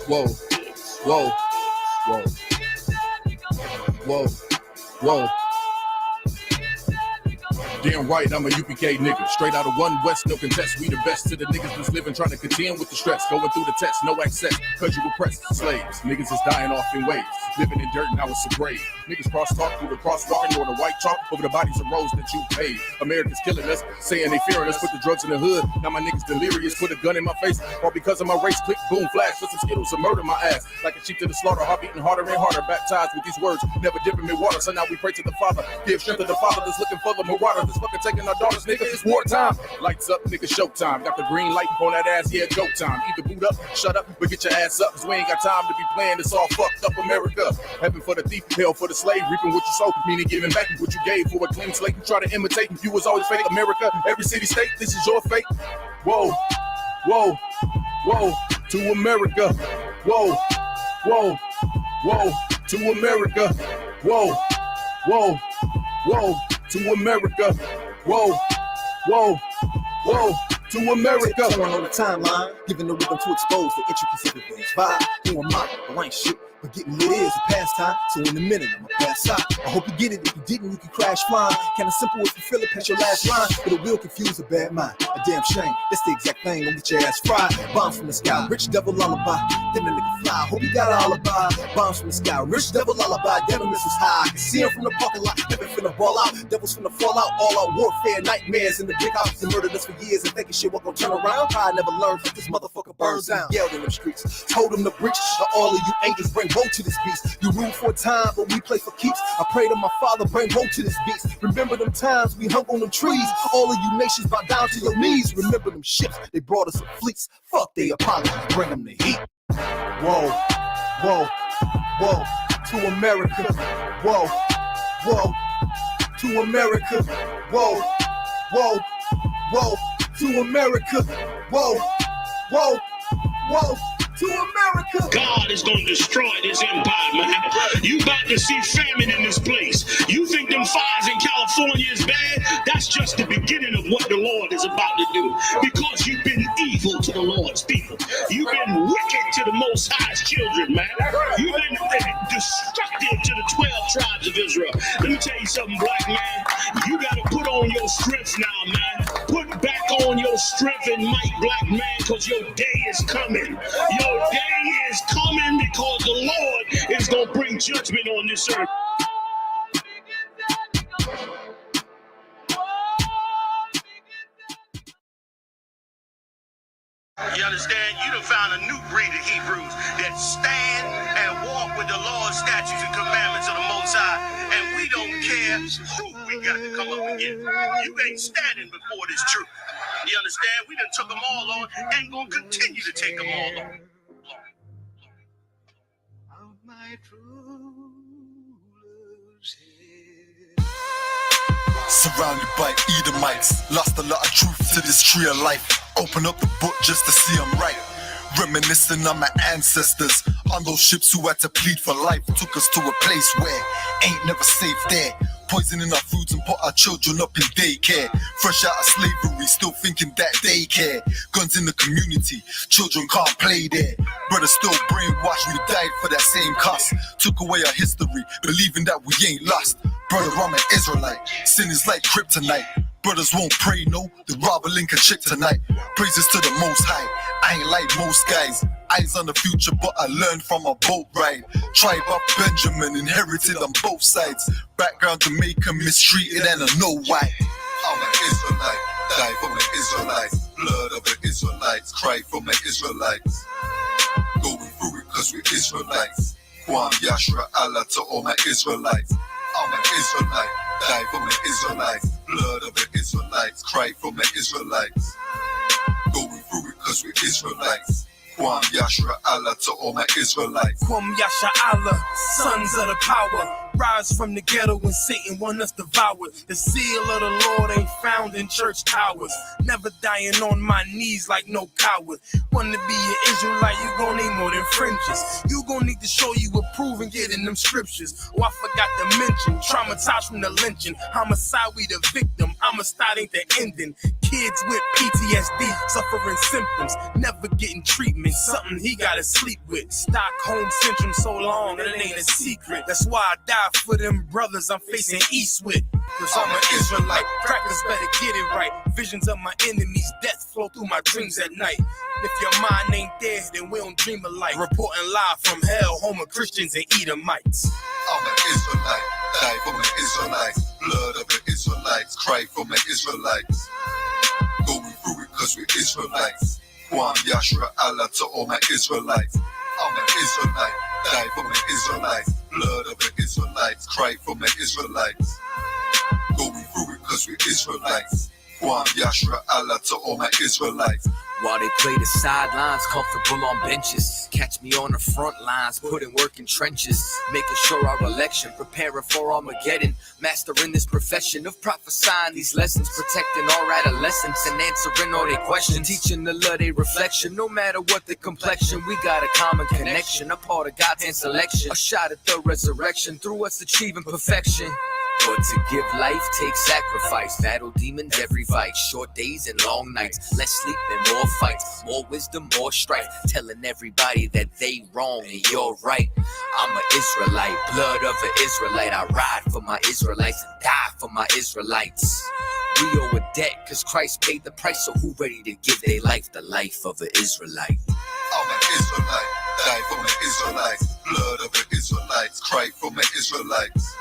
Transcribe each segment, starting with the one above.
Whoa, whoa, whoa, whoa, whoa. Damn right, I'm a UPK nigga. Straight out of one West, no contest. We the best to the niggas that's living, trying to contend with the stress. Going through the test, no access, cause you oppressed. Slaves, niggas is dying off in waves. Living in dirt, now it's a grave. Niggas cross-talk through the crosswalking or the white chalk over the bodies of roads that you paid. Americans killing us, saying they fearing us. Put the drugs in the hood, now my niggas delirious. Put a gun in my face, all because of my race. Click, boom, flash, put some Skittles and murder my ass. Like a sheep to the slaughter, heart beating harder and harder. Baptized with these words, never dipping in water. So now we pray to the Father, give strength to the Father that's looking for the marauder. That's fucking taking our daughters, nigga. It's wartime. Lights up, nigga, showtime. Got the green light on that ass, yeah, go time. Either boot up, shut up, but get your ass up, cause we ain't got time to be playing this all fucked up America. Heaven for the thief, hell for the slave, reaping what you sow, meaning giving back what you gave for a clean slate. You try to imitate, you was always fake. America, every city, state, this is your fate. Whoa, whoa, whoa, to America. Whoa, whoa, whoa, to America. Whoa, whoa, whoa, to America. Whoa, whoa, whoa, to America. Turn on the timeline, giving the rhythm to expose the intricacies of things. Vibe, who am I? I ain't shit. But getting lit is a pastime, so in a minute I'ma pass out. I hope you get it. If you didn't, you can crash flying. Kinda simple if you feel it, past your last line. But it will confuse a bad mind. A damn shame. That's the exact thing. Don't get your ass fried. Bombs from the sky, rich devil lullaby. Then the nigga fly. Hope you got an alibi. Bombs from the sky, rich devil lullaby. Damn, this is high. I can see him from the parking lot. Never finna ball out. Devils finna fall out. All out warfare, nightmares in the big house. They murdered us for years and thinking shit won't gonna turn around. I never learned. This motherfucker burns down. Yelled in them streets. Told them to breach. All of you angels bring woe to this beast. You rule for a time, but we play for keeps. I pray to my Father, bring woe to this beast. Remember them times we hung on them trees. All of you nations bow down to your knees. Remember them ships, they brought us some fleets. Fuck the Apollo, bring them the heat. Whoa, whoa, whoa, to America. Whoa, whoa, to America. Whoa, whoa, whoa, to America. Whoa, whoa, whoa, to America. God is going to destroy this empire, man. You about to see famine in this place. You think them fires in California is bad? That's just the beginning of what the Lord is about to do. Because you've been evil to the Lord's people. You've been wicked to the Most High's children, man. You've been destructive to the 12 tribes of Israel. Let me tell you something, black man. You got to put on your strength now, man. Put back on your strength and might, black man, because your day is coming. Your day is coming because the Lord is going to bring judgment on this earth. You understand? You done found a new breed of Hebrews that stand and walk with the Lord's statutes and commandments of the Most High. And we don't care who we got to come up against. You ain't standing before this truth. You understand? We done took them all on and gonna continue to take them all on. Surrounded by Edomites, lost a lot of truth to this tree of life. Open up the book just to see I'm right. Reminiscing on my ancestors, on those ships who had to plead for life. Took us to a place where ain't never safe there. Poisoning our foods and put our children up in daycare. Fresh out of slavery, still thinking that they care. Guns in the community, children can't play there. Brothers still brainwashed, we died for that same cost. Took away our history, believing that we ain't lost. Brother, I'm an Israelite, sin is like kryptonite. Brothers won't pray, no, they rather link a chick tonight. Praises to the Most High, I ain't like most guys. Eyes on the future, but I learned from a boat ride. Tribe of Benjamin, inherited on both sides. Background Jamaican, mistreated and I know why. I'm an Israelite, die for my Israelites. Blood of the Israelites, cry for my Israelites. Going through it cause we're Israelites. Kwam Yashra Allah to all my Israelites. I'm an Israelite, die for my Israelites. Blood of the Israelites, cry for my Israelites. Going through it cause we're Israelites. Kwam Yashra Allah to all my Israelites. Kwam Yasha Allah, sons of the power. rise from the ghetto when Satan want us devoured. The seal of the Lord ain't found in church towers. Never dying on my knees like no coward. Wanna be an Israelite, you gon' need more than fringes. You gon' need to show you approve and get in them scriptures. Oh, I forgot to mention, traumatized from the lynching. Homicide, we the victim. Homicide ain't the ending. Kids with PTSD, suffering symptoms, never getting treatment. Something he gotta sleep with. Stockholm syndrome so long, it ain't a secret. That's why I die for them brothers I'm facing east with. Cause I'm an Israelite, crackers better get it right. Visions of my enemies, death flow through my dreams at night. If your mind ain't there, then we don't dream alike. Reporting live from hell, home of Christians and Edomites. I'm an Israelite, die for my Israelites. Blood of the Israelites, cry for my Israelites. Going through it cause we're Israelites. Kwam Yashra Allah to all my Israelites. I'm an Israelite, die for my Israelites. Blood of the Israelites, cry for my Israelites. Going through it cause we're Israelites. Kwam Yashra Allah to all my Israelites. While they play the sidelines, comfortable on benches. Catch me on the front lines, putting work in trenches. Making sure our election, preparing for Armageddon. Mastering this profession of prophesying these lessons. Protecting our adolescents and answering all their questions. Teaching the love, their reflection. No matter what the complexion, we got a common connection. A part of God's hand selection. A shot at the resurrection, through us achieving perfection. But to give life takes sacrifice. Battle demons every fight. Short days and long nights. Less sleep and more fights. More wisdom, more strife. Telling everybody that they wrong and you're right. I'm an Israelite, blood of an Israelite. I ride for my Israelites and die for my Israelites. We owe a debt cause Christ paid the price. So who ready to give their life the life of an Israelite? I'm an Israelite, die for my Israelites. Blood of the Israelites, cry for my Israelites.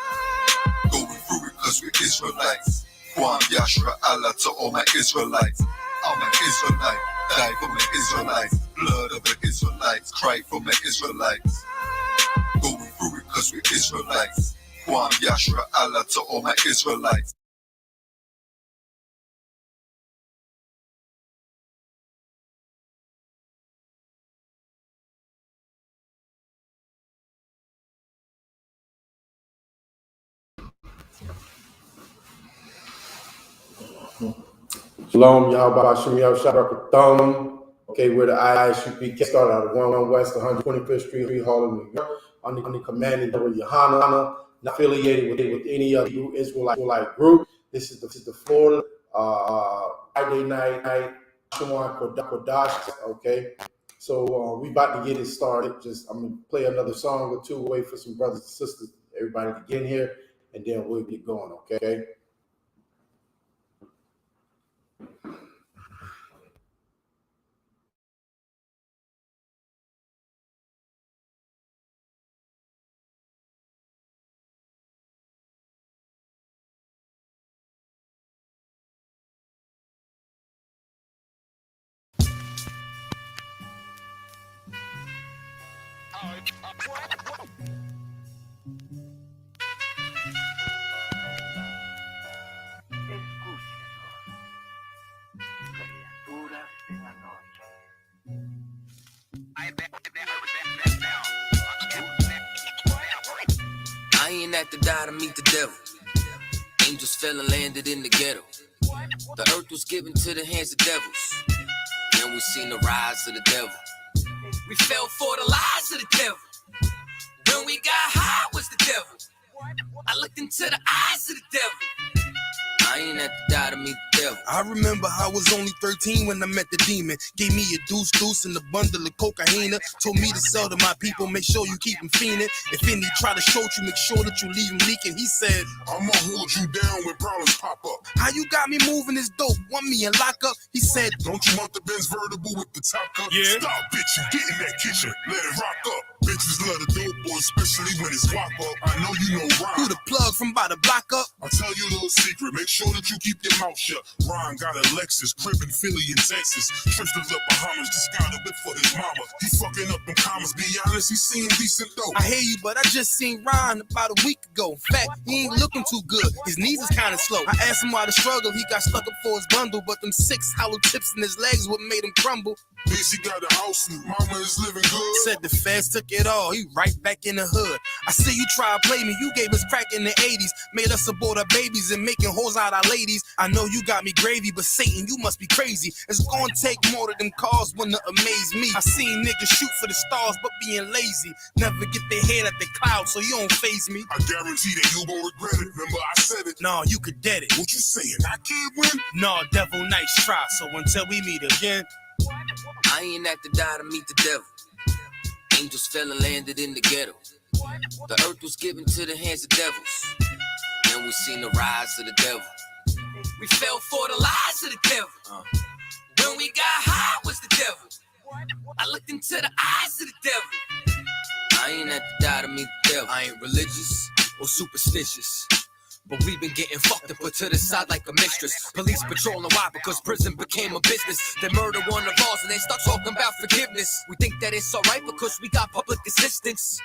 Going through it cause we're Israelites. Kwam Yashra Allah to all my Israelites. I'm an Israelite, die for my Israelites. Blood of the Israelites, cry for my Israelites. Going through it cause we're Israelites. Kwam Yashra Allah to all my Israelites. Shalom, Yahweh Hashem, Shabbat. Okay, we're the I.S.U.P.K. started out of 1 West 125th Street, Harlem, New York, under the commanding of YAHANNA, not affiliated with any other Israelite group. This is the Florida Friday night Lashawan Qadash. Okay, so we about to get it started. I'm gonna play another song or two, wait for some brothers and sisters, everybody to get in here, and then we'll get going. Okay. I ain't at the die to meet the devil. Angels fell and landed in the ghetto. The earth was given to the hands of devils. Then we seen the rise of the devil. We fell for the lies of the devil. When we got high was the devil. I looked into the eyes of the devil. I ain't at the die to meet the devil. I remember I was only 13 when I met the demon. Gave me a deuce and a bundle of cocaine. Told me to sell to my people, make sure you keep them fiending. If any try to shoot you, make sure that you leave them leaking. He said, I'ma hold you down when problems pop up. how you got me moving this dope? Want me in lockup? He said, Don't you want the Benz vertible with the top cup? Yeah. Stop, bitch, you get in that kitchen, let it rock up. Bitches love the dope boy, especially when it's wop up. I know you know Ron. who the plug from by the block up? I'll tell you a little secret, make sure that you keep your mouth shut. Ron got a Lexus, crib in Philly and Texas. Trips to the Bahamas, just got a whip for his mama. He fucking up them commas, be honest, he seeing decent though. I hear you, but I just seen Ron about a week ago. In fact, he ain't looking too good. His knees is kind of slow. I asked him why the struggle. He got stuck up for his bundle, but them 6 hollow tips in his legs what made him crumble. He got the house and mama is living good. Said the feds took it all, he right back in the hood. I see you try to play me, you gave us crack in the 80s. Made us abort our babies and making hoes out our ladies. I know you got me gravy, but Satan, you must be crazy. It's gonna take more than them cars wanna amaze me. I seen niggas shoot for the stars, but being lazy. Never get their head at the clouds, so you don't faze me. I guarantee that you gon' regret it, remember I said it. Nah, you could dead it. What you saying, I can't win? Nah, devil, nice try, so until we meet again. I ain't have to die to meet the devil. Angels fell and landed in the ghetto. The earth was given to the hands of devils. Then we seen the rise of the devil. We fell for the lies of the devil. When we got high was the devil. I looked into the eyes of the devil. I ain't have to die to meet the devil. I ain't religious or superstitious, but we've been getting fucked and put to the side like a mistress. Police patrolling why? Because prison became a business. They murder one of ours and they start talking about forgiveness. We think that it's alright because we got public assistance.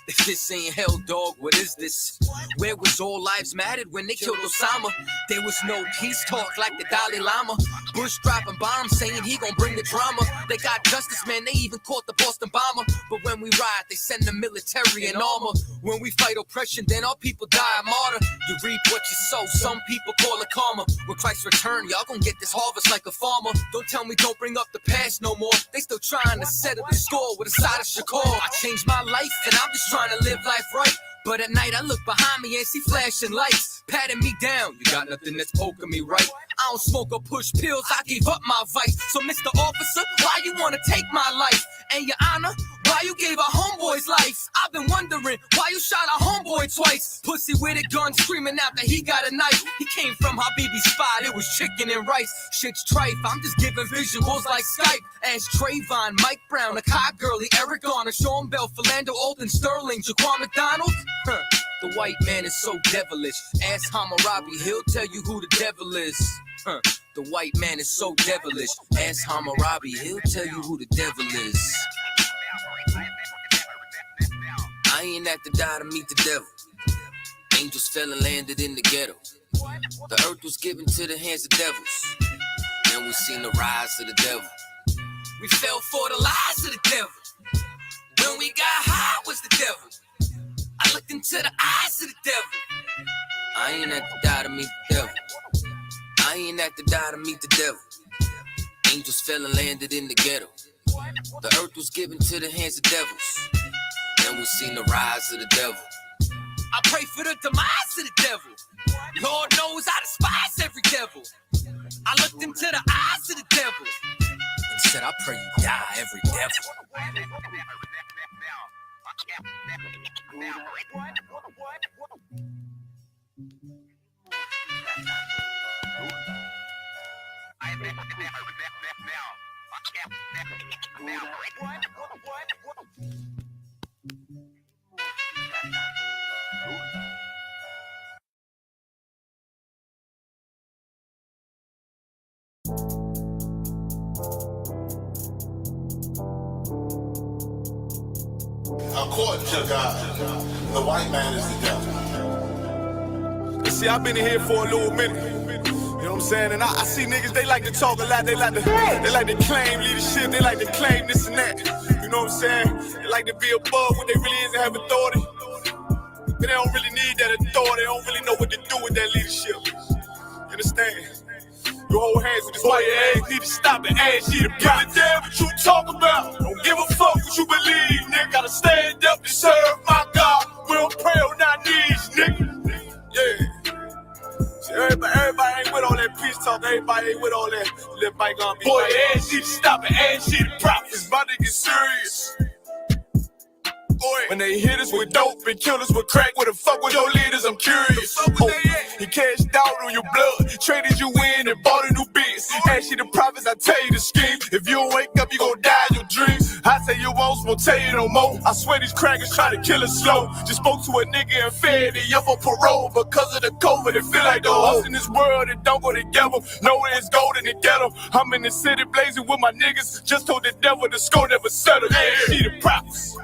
If this ain't hell, dog, what is this? Where was all lives mattered when they killed Osama? There was no peace talk like the Dalai Lama. Bush dropping bombs saying he gon' bring the drama. They got justice, man, they even caught the Boston bomber. But when we ride, they send the military in armor. When we fight oppression, then our people die a martyr. You reap what you sow, some people call it karma. When Christ return, y'all gon' get this harvest like a farmer. Don't tell me don't bring up the past no more. They still trying to settle the score with a side of Shakur. I changed my life and I'm just trying to live life right. But at night I look behind me and see flashing lights patting me down. You got nothing that's poking me right. I don't smoke or push pills, I gave up my vice. So Mr. Officer, why you wanna take my life? And Your Honor, why you gave our homeboy's life? I've been wondering why you shot our homeboy twice. Pussy with a gun screaming out that he got a knife. He came from Habibi's spot, it was chicken and rice. Shit's trife, I'm just giving visuals like Skype. Ask Trayvon, Mike Brown, Akai Gurley, Eric Garner, Sean Bell, Philando, Alden Sterling, Jaquan McDonald. The white man is so devilish. Ask Hammurabi, he'll tell you who the devil is. The white man is so devilish. Ask Hammurabi, he'll tell you who the devil is. I ain't have to die to meet the devil. Angels fell and landed in the ghetto. The earth was given to the hands of devils. Then we seen the rise of the devil. We fell for the lies of the devil. When we got high was the devil. I looked into the eyes of the devil. I ain't have to die to meet the devil. I ain't have to die to meet the devil. Angels fell and landed in the ghetto. The earth was given to the hands of devils. Then we seen the rise of the devil. I pray for the demise of the devil. Lord knows I despise every devil. I looked into the eyes of the devil and said, I pray you die, every devil. According to God, the white man is the devil. See, I've been in here for a little minute. You know what I'm saying? And I see niggas, they like to talk a lot. They like to claim leadership. They like to claim this and that. You know what I'm saying? They like to be above what they really is and have authority. But they don't really need that authority. They don't really know what to do with that leadership. You understand? You hold hands with this white ass, need to stop and ask you to give a damn what you talk about. Don't give a fuck what you believe, nigga. Gotta stand up to serve my God. We don't pray on our knees, nigga. Yeah. See, everybody ain't with all that peace talk. Everybody ain't with all that bygone be. Boy, ask you to stop and ask you to prophets. About to get serious. Boy, when they hit us with dope and kill us with crack, what the fuck with your leaders? I'm curious. He cashed out on your blood, traded you in and bought a new biz. Ask you the prophets, I tell you the scheme. If you don't wake up, you gon' die in your dreams. I say you won't tell you no more. I swear these crackers try to kill us slow. Just spoke to a nigga and fed he up for parole because of the COVID. It feel like the host in this world that don't go together. Nowhere is gold in the ghetto. I'm in the city blazing with my niggas. Just told the devil the score never settled. See the prophets.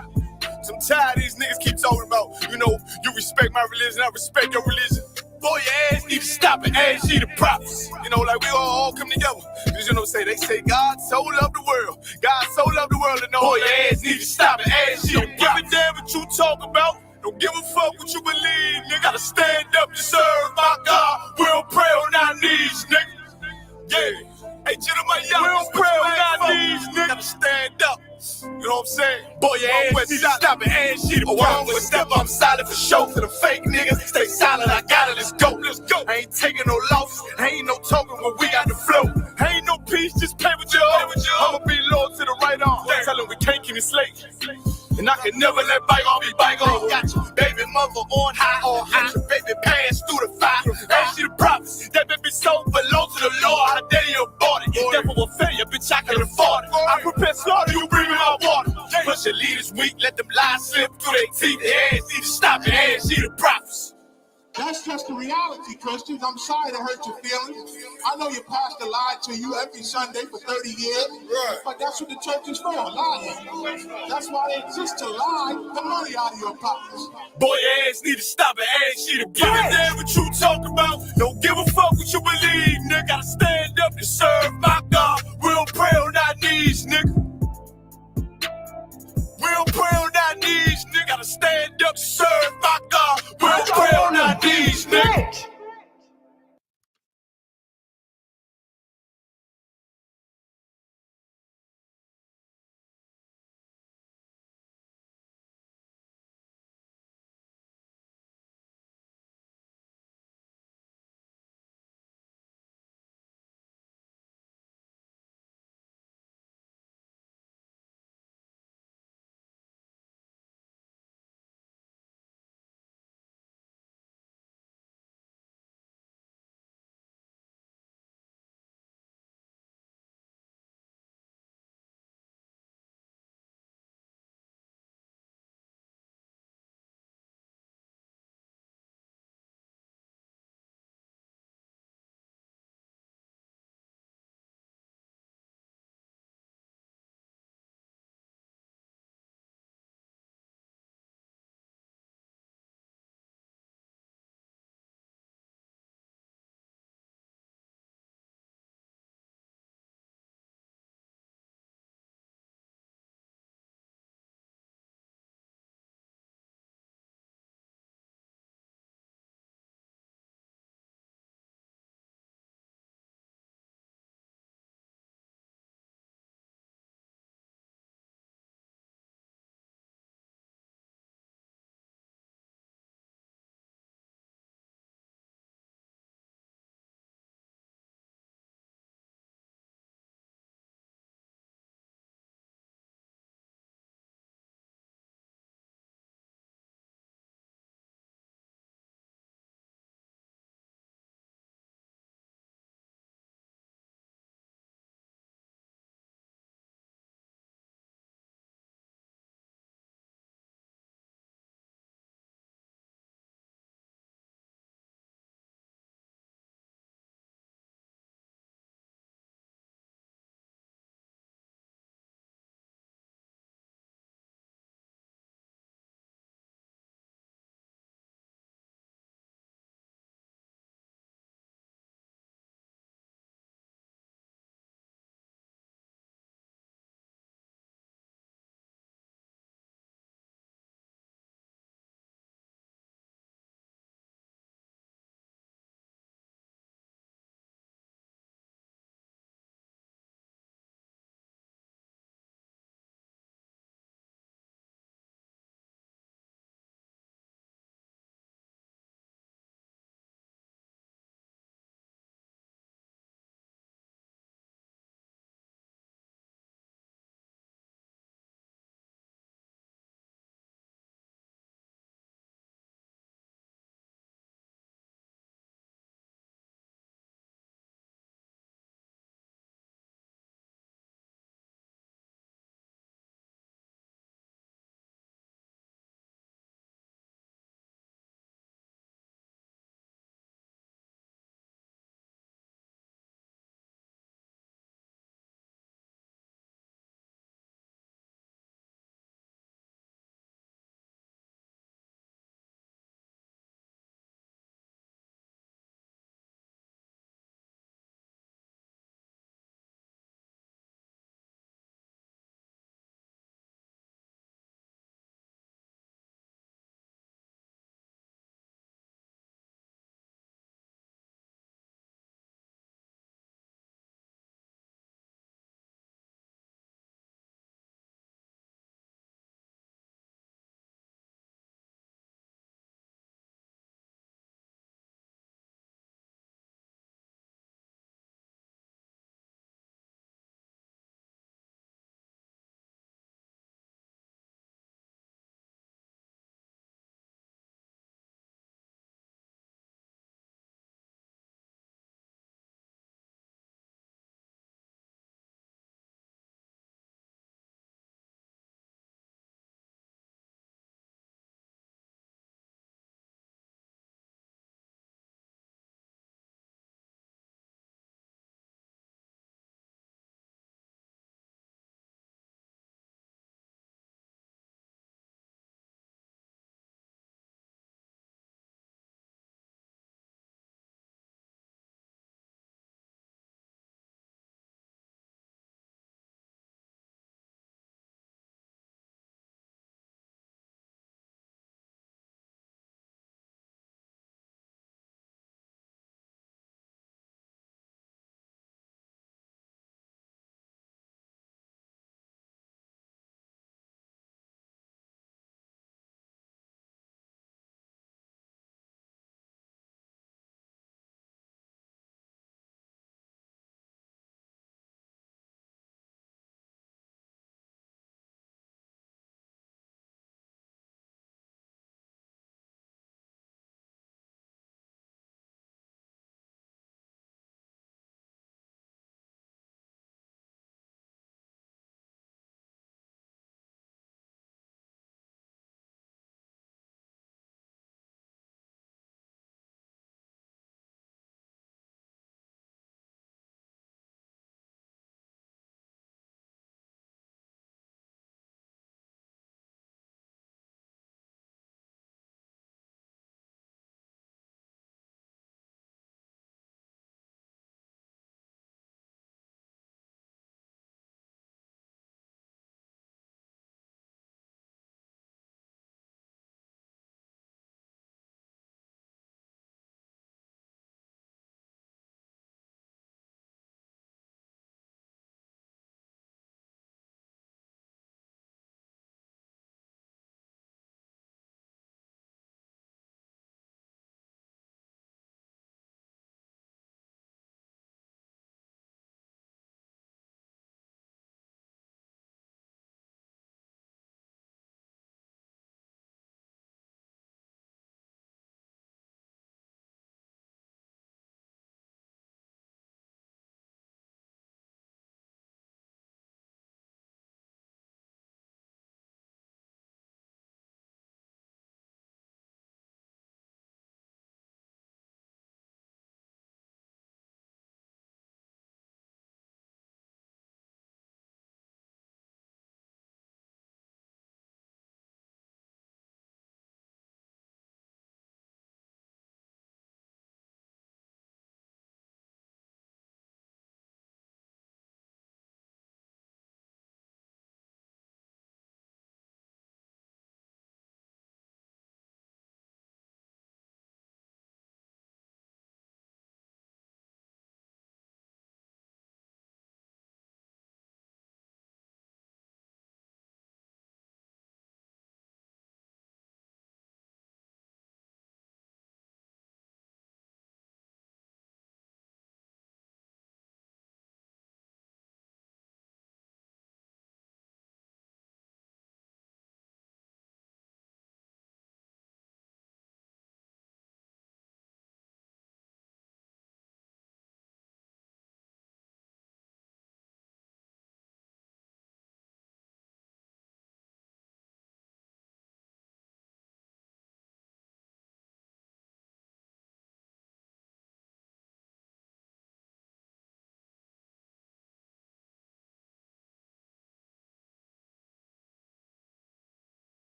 I'm tired of these niggas keep talking about, you know, you respect my religion, I respect your religion. Boy, your ass need to stop and ask you the props. You know, like we all come together. Cause you know, they say God so loved the world. God so loved the world, and boy, your ass need to stop and ask you the props. Don't give a damn what you talk about. Don't give a fuck what you believe. You gotta stand up and serve my God. We'll pray on our knees, nigga. Yeah. Hey, gentlemen, y'all, we'll pray on our knees, nigga. Gotta stand up. You know what I'm saying? Boy, your ass need to stop and ask you the wrong with step. I'm silent for show. For the fake niggas, stay silent. I got it. Let's go. Let's go. I ain't taking no loss. I ain't no token when we got the flow. I ain't no peace. Just play with your own. I'ma be loyal to the right arm. Tell him we can't keep it slave. And I can never let bygone be bygone. Got your baby mother on high. Got your baby pass through the fire. Ask you the prophets. That baby soul belong to the Lord. How dare you abort it? Devil will fail you, bitch. I can afford it. I prepare slaughter. You bring me my water. Push your leaders weak. Let them lies slip through their teeth. Their ass need to stop and ask you the prophets. That's just the reality, Christians. I'm sorry to hurt your feelings. I know your pastor lied to you every Sunday for 30 years, but that's what the church is for, lying. That's why they exist, to lie the money out of your pockets. Boy, your ass need to stop and ask you to give a damn what you talk about. Don't give a fuck what you believe, nigga. Gotta stand up and serve my God. We'll pray on our knees, nigga. We'll pray on our knees, nigga. Gotta stand up and serve my God. We'll pray on our knees, nigga.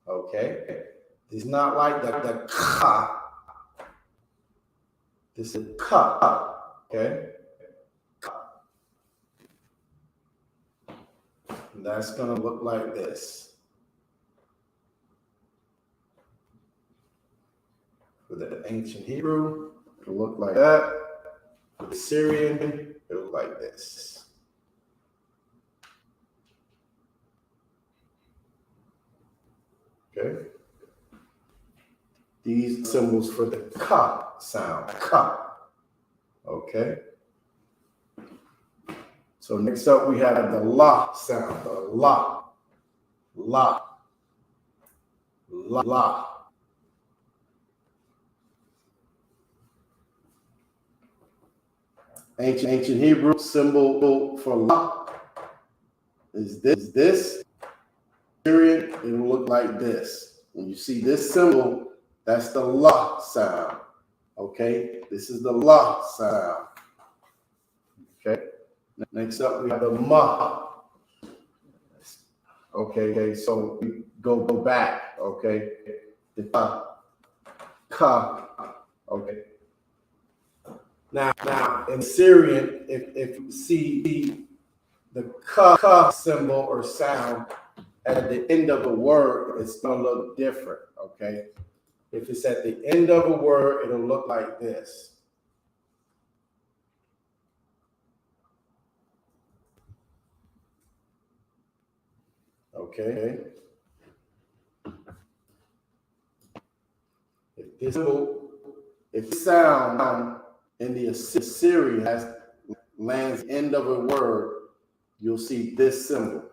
Okay? It's not like the ka. This is ka. Okay? And that's going to look like this. For the ancient Hebrew, it'll look like that. For the Syrian, it'll look like this. Okay? These symbols for the ka sound. Ka. Okay? So next up we have the la sound. The la. La. La. La. Ancient Hebrew symbol for la is this. Syrian, it'll look like this. When you see this symbol, that's the la sound. Okay, this is the la sound. Okay, next up we have the ma. Okay, so we go back. Okay, the ka. Okay. Now in Syrian, if you see the ka symbol or sound at the end of a word, it's gonna look different. Okay, if it's at the end of a word, it'll look like this. Okay. If sound in the Assyrian lands end of a word, you'll see this symbol.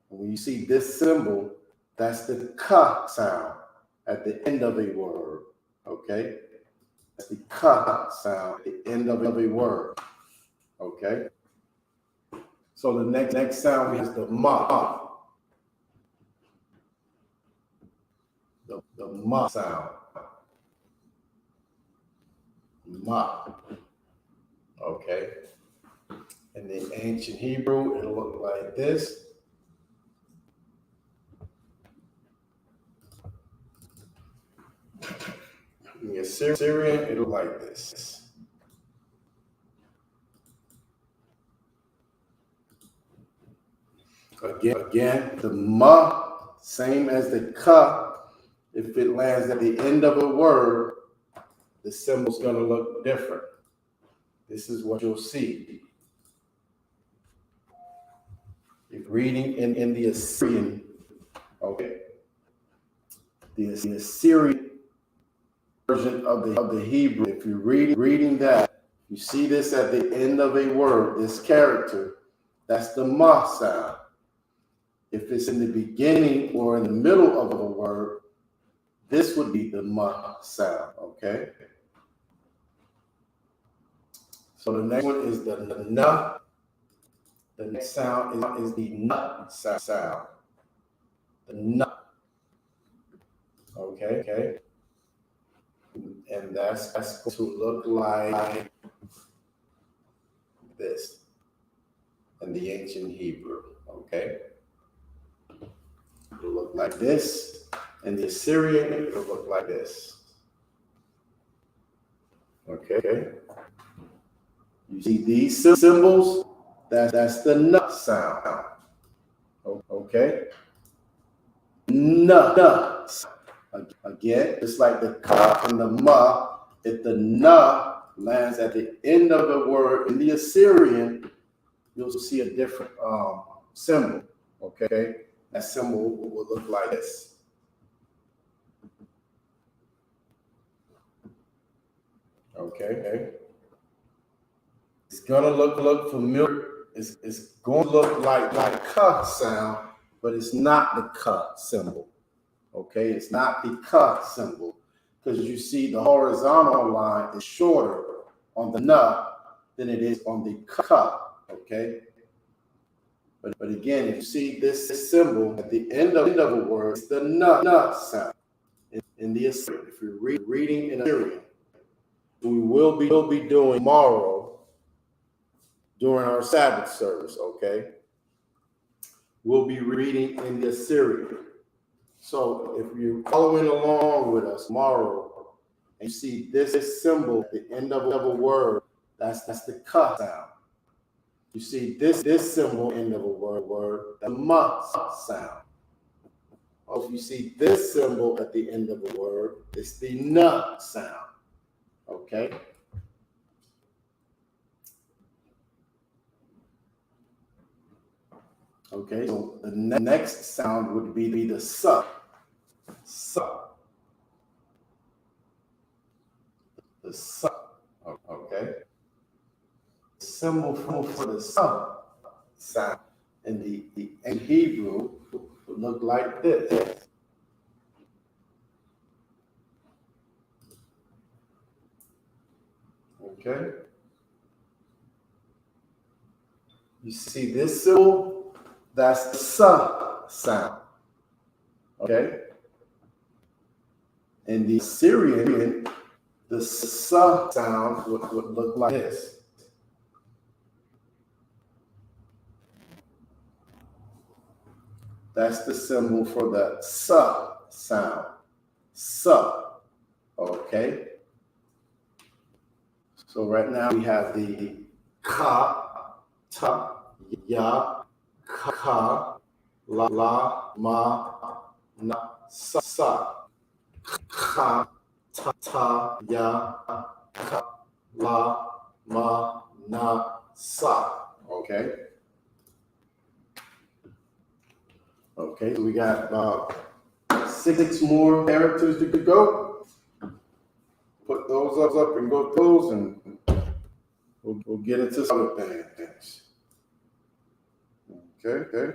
When you see this symbol, that's the ka sound at the end of a word. Okay, that's the ka sound at the end of a word. Okay. So the next sound we have the ma. The ma sound. Ma. Okay. In the ancient Hebrew, it'll look like this. In the Assyrian, it'll look like this. Again, the ma, same as the ka. If it lands at the end of a word, the symbol's going to look different. This is what you'll see. If reading in the Assyrian, okay, the Assyrian version of the Hebrew, if you're reading that, you see this at the end of a word, this character, that's the ma sound. If it's in the beginning or in the middle of a word, this would be the ma sound, okay? So the next one is the na. The next sound is the na sound. The na. Okay. And that's going to look like this in the ancient Hebrew, okay? It'll look like this. In the Assyrian, it'll look like this. Okay. You see these symbols? That's the na sound. Okay. Na. Again, it's like the ka and the ma. If the na lands at the end of the word in the Assyrian, you'll see a different symbol. Okay. That symbol will look like this. Okay. It's gonna look familiar. It's going to look like ka sound, but it's not the ka symbol. Okay, it's not the ka symbol because you see the horizontal line is shorter on the na than it is on the ka. Okay, but again, if you see this symbol at the end of a word, it's the na sound in the Assyrian. If you're reading in Assyrian, we will be doing tomorrow during our Sabbath service, okay? We'll be reading in the Assyrian. So if you're following along with us tomorrow and you see this symbol at the end of a word, that's the ka sound. You see this symbol end of a word, the ma sound. Or if you see this symbol at the end of a word, it's the na sound. Okay? Okay, so the next sound would be the sa. Sa. The sa. Okay? Symbol for the sa sound in in Hebrew would look like this. Okay? You see this symbol? That's the sa sound. Okay? In the Syrian, the sa sound would look like this. That's the symbol for the sa sound. Sa. Okay? So right now we have the ka, ta, ya, ka, la, ma, na, sa. Ka, ta, ya, ka, la, ma, na, sa. Okay? Okay, so we got about 6 more characters to go. Put those up and go through those, and we'll get into some other things. Okay.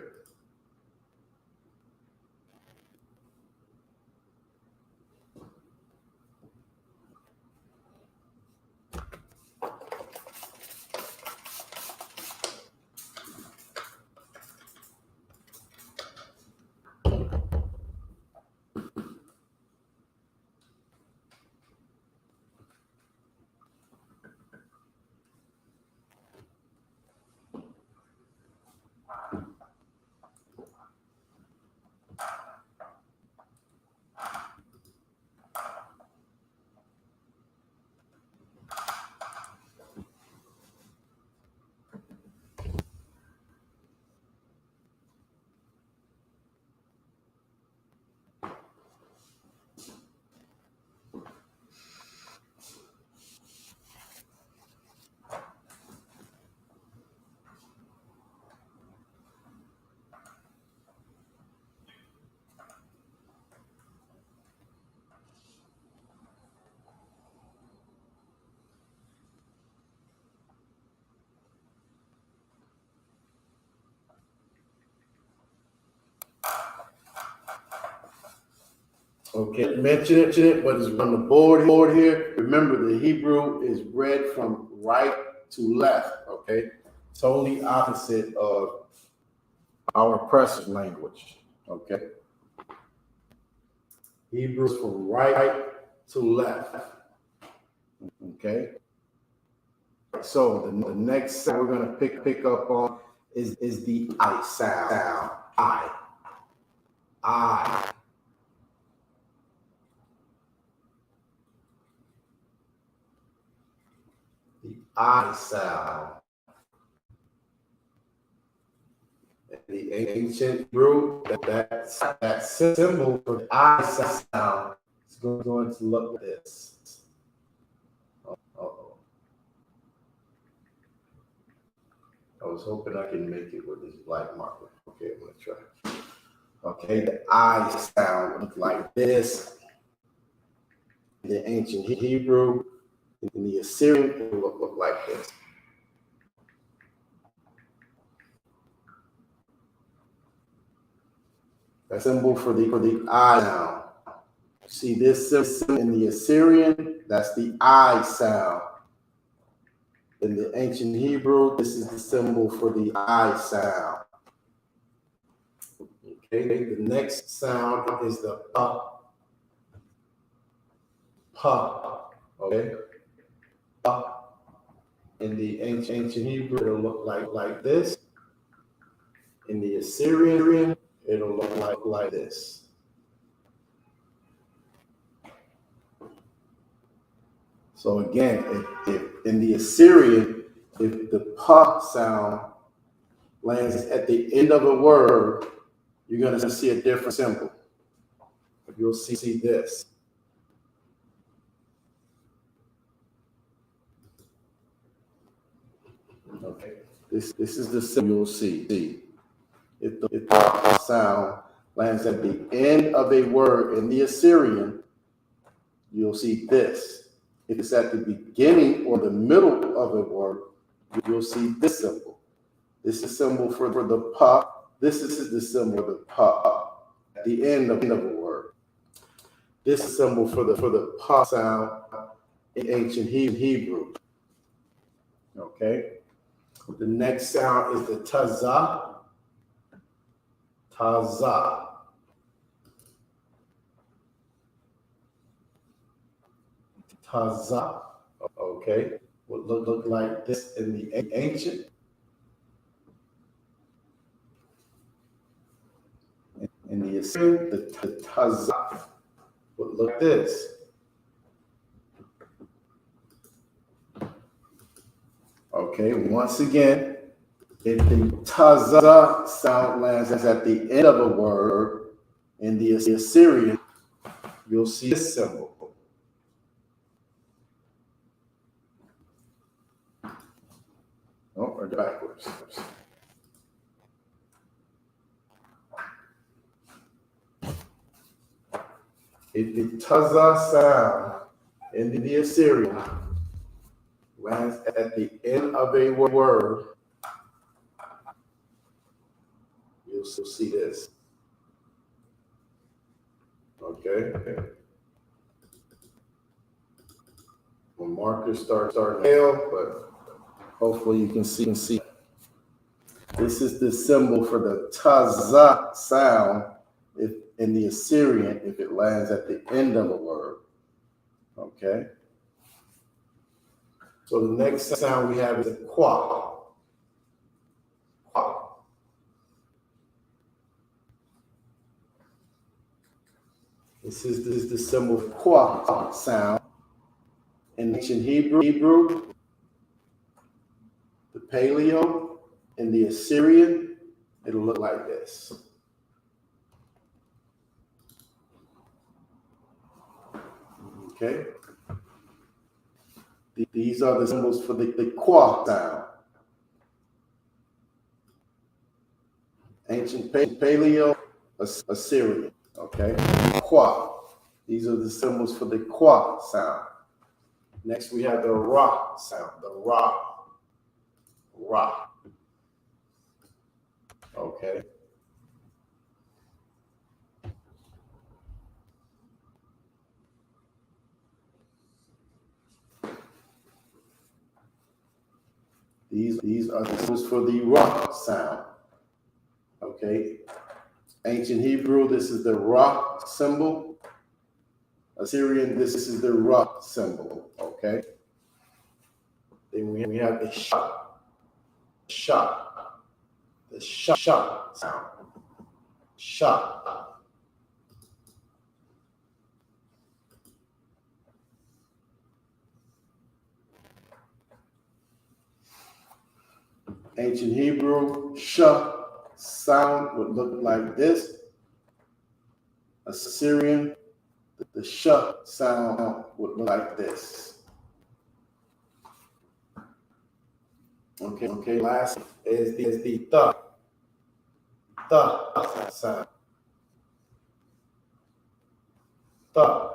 Okay, mention it, but it's on the board here. Remember, the Hebrew is read from right to left, okay? Totally opposite of our oppressive language, okay? Hebrew is from right to left, okay? So the next sound we're gonna pick up on is the I sound. I. The I sound. The ancient Hebrew, that symbol for the I sound is going to look like this. Uh-oh. I was hoping I can make it with this black marker. Okay, I'm gonna try. Okay, the I sound would look like this. In the ancient Hebrew, in the Assyrian, it would look like this. That symbol for the I sound. See this symbol in the Assyrian? That's the I sound. In the ancient Hebrew, this is the symbol for the I sound. Okay, the next sound is the pa. Okay, pa. In the ancient Hebrew, it'll look like this. In the Assyrian, it'll look like this. So again, if in the Assyrian, if the pa sound lands at the end of a word, you're going to see a different symbol. You'll see this. Okay, this is the symbol you'll see. If the sound lands at the end of a word in the Assyrian, you'll see this. If it's at the beginning or the middle of a word, you'll see this symbol. This is symbol for the pa. This is the symbol of the pa at the end of a word. This is symbol for the pa sound in ancient Hebrew. Okay. The next sound is the taza. Taza. Taza. Okay. Would look like this in the ancient. In the Assyrian, the taza would look like this. Okay, once again, if the taza sound lands at the end of a word in the Assyrian, you'll see this symbol. Oh, or backwards. If the taza sound in the Assyrian lands at the end of a word, you'll still see this. Okay. When markers start to fail, but hopefully you can see. This is the symbol for the taza sound if in the Assyrian if it lands at the end of a word. Okay. So the next sound we have is the qua. Qua. This is the symbol of qua sound in ancient Hebrew, the Paleo, in the Assyrian, it'll look like this. Okay. These are the symbols for the qua sound. Ancient Paleo, Assyrian. Okay. Qua. These are the symbols for the qua sound. Next, we have the ra sound. The ra. Ra. Okay. These are the symbols for the ra sound. Okay. Ancient Hebrew, this is the ra symbol. Assyrian, this is the ra symbol. Okay. Then we have the sha. Sha. The sha sound. Sha. Ancient Hebrew, sha sound would look like this. Assyrian, the sha sound would look like this. Okay, last is the th sound. Th.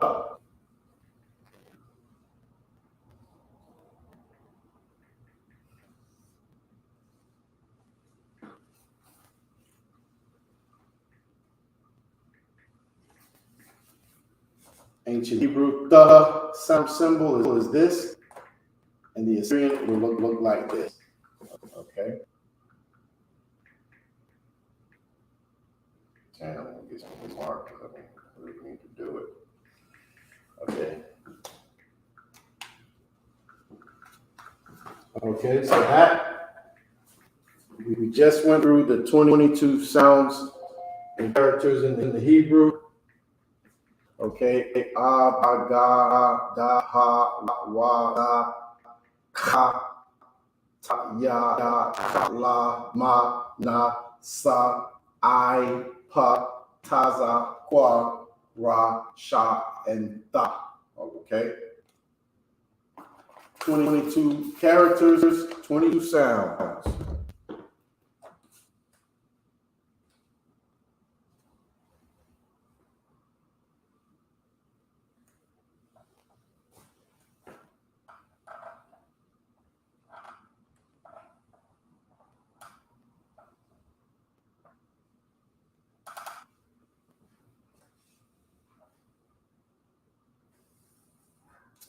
Ancient Hebrew, the sound symbol is this, and the Assyrian will look like this. Okay. And I'm gonna get some markers. I really need to do it. Okay. Okay, so that we just went through the 22 sounds and characters in the Hebrew. Okay, A, Ga, Da, Ha, Wa, Da, Ka, Ta, Ya, Da, La, Ma, Na, Sa, I, Pa, Taza, Kwa, Ra, Sha, and Tha. Okay. 22 characters, 22 sounds.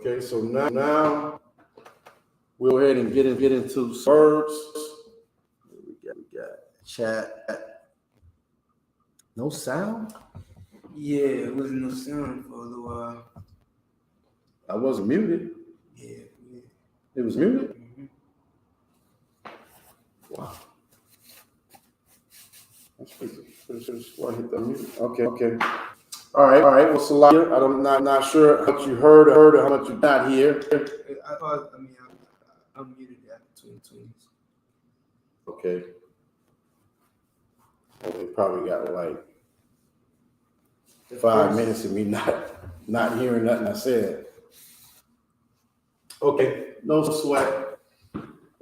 Okay, so now we'll go ahead and get into verbs. We got chat. No sound? Yeah, it wasn't no sound for a little while. I wasn't muted. Yeah. It was muted? Mm-hmm. Wow. Why hit that mute? Okay. All right. Well, Salah, I'm not sure how much you heard or how much you not hear. I'm muted at between twins. Okay. Well, they probably got like 5 minutes of me not hearing nothing I said. Okay, no sweat.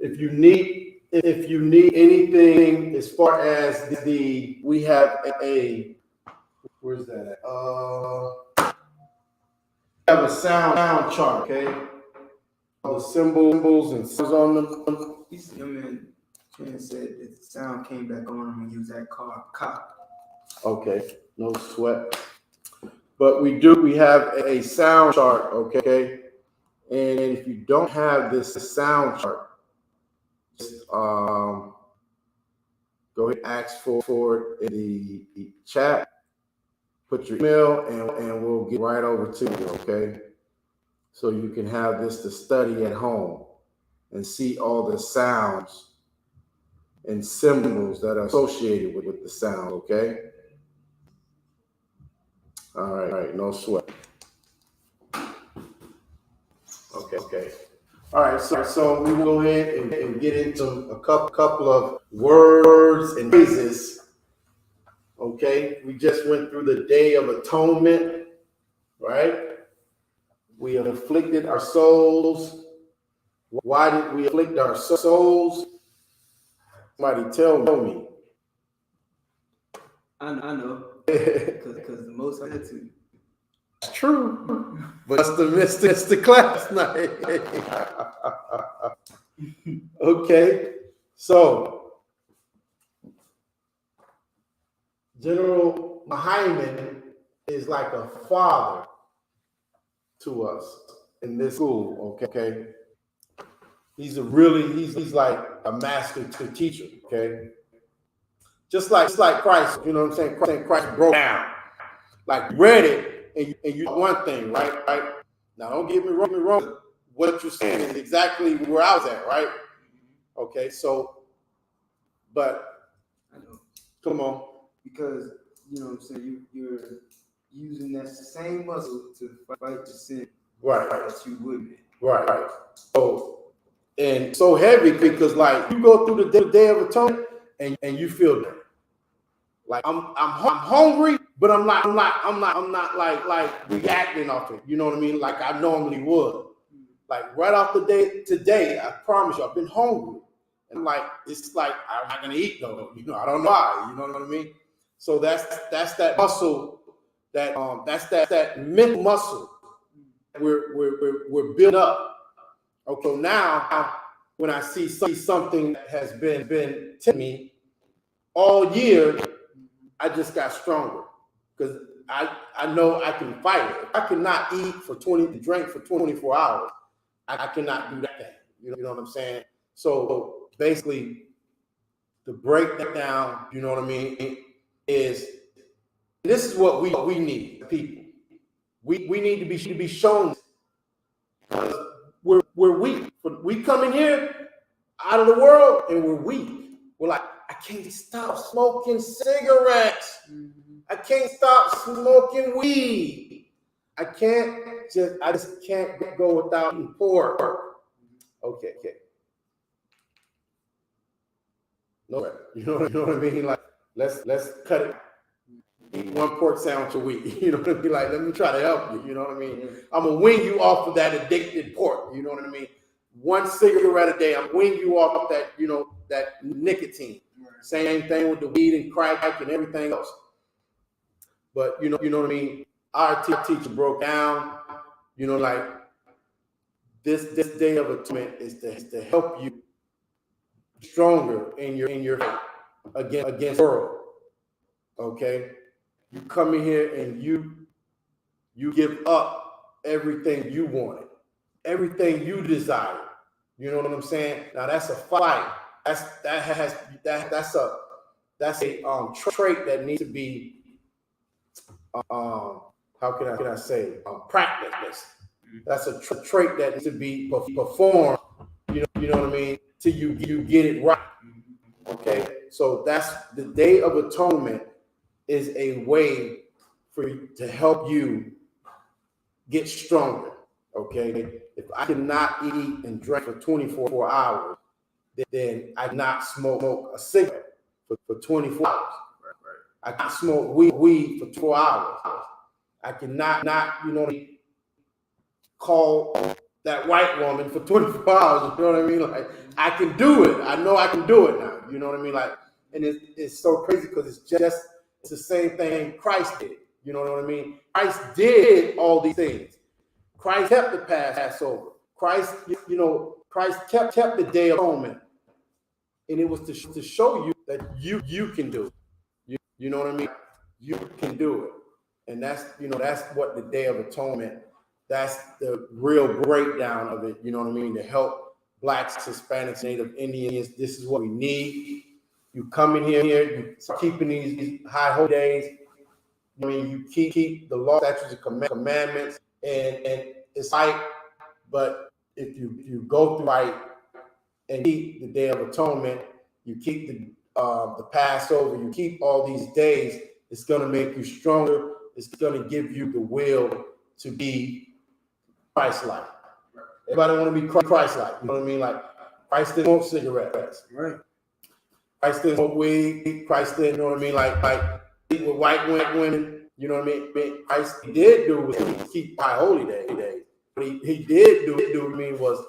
If you need anything as far as we have where's that at? We have a sound chart, okay? All the symbols and sounds on them. This young man said that the sound came back on when you was at cop. Okay, no sweat. But we have a sound chart, okay? And if you don't have this sound chart, just go ahead and ask for it in the chat. Put your email and we'll get right over to you, okay? So you can have this to study at home and see all the sounds and symbols that are associated with the sound, okay? All right, no sweat. Okay. All right, so we will go ahead and get into a couple of words and phrases. Okay, we just went through the Day of Atonement, right? We have afflicted our souls. Why did we afflict our souls? Somebody tell me. I know. Because the most had to. It's true, but it's the class night. Okay, so General Hyman is like a father to us in this school, okay? He's like a master teacher, okay? Just like Christ, you know what I'm saying? Christ broke down, like read it, and you one thing, right? Now don't get me wrong. What you're saying is exactly where I was at, right? Okay, so, but I know. Come on. Because, you know what I'm saying, you're using that same muscle to fight the sin. Right. That you wouldn't. Right. And so heavy because like you go through the Day of Atonement and you feel that. Like I'm hungry, but I'm not like reacting off it. You know what I mean? Like I normally would. Like right off the day today, I promise you, I've been hungry. And like it's like I'm not gonna eat though. You know, I don't know why. You know what I mean? So that's that muscle, that's that mental muscle we're built up. Okay, so now when I see something that has been to me all year, I just got stronger because I know I can fight it. I cannot eat drink for 24 hours. I cannot do that thing. You know what I'm saying? So basically, to break that down, you know what I mean, is this is what we need, people. We need to be shown. We're weak. We come in here out of the world and we're weak. We're like, I can't stop smoking cigarettes. I can't stop smoking weed. I just can't go without eating pork. Okay. No, you know what I mean? Like, let's cut it. Eat one pork sandwich a week. You know what I mean? Like, let me try to help you. You know what I mean? I'm gonna wean you off of that addicted pork. You know what I mean? One cigarette a day. I'm weaning you off of that. You know, that nicotine. Same thing with the weed and crack and everything else. But you know what I mean? Our teacher broke down. You know, like this day of atonement is to help you stronger in your fight against the world. Okay, you come in here and you give up everything you wanted, everything you desired. You know what I'm saying? Now that's a fight. That's a trait that needs to be how can I say practiced. That's a trait that needs to be performed. You know what I mean? Till you get it right. Okay, so that's the Day of Atonement is a way for you to help you get stronger. Okay, if I cannot eat and drink for 24 hours, then I cannot smoke a cigarette for 24 hours. I cannot smoke weed for 4 hours. I cannot you know, call that white woman for 24 hours. You know what I mean? Like, I can do it. I know I can do it now. You know what I mean? Like, and it's so crazy because it's the same thing Christ did. You know what I mean? Christ did all these things. Christ kept the Passover. Christ kept the Day of Atonement, and it was to show you that you can do it. You know what I mean? You can do it, and that's what the Day of Atonement. That's the real breakdown of it. You know what I mean? To help Blacks, Hispanics, Native Indians. This is what we need. You come in here, you keeping these high holy days. I mean, you keep the law, statutes, and commandments, and it's right. But if you go through right and keep the Day of Atonement, you keep the Passover, you keep all these days, it's going to make you stronger. It's going to give you the will to be Christ-like. Everybody want to be Christ-like. You know what I mean? Like, Christ didn't smoke cigarettes. Right. Christ didn't smoke weed. Christ didn't, you know what I mean? Like eat with white women. You know what I mean? Christ did do was keep high holy days. But he did do what I mean was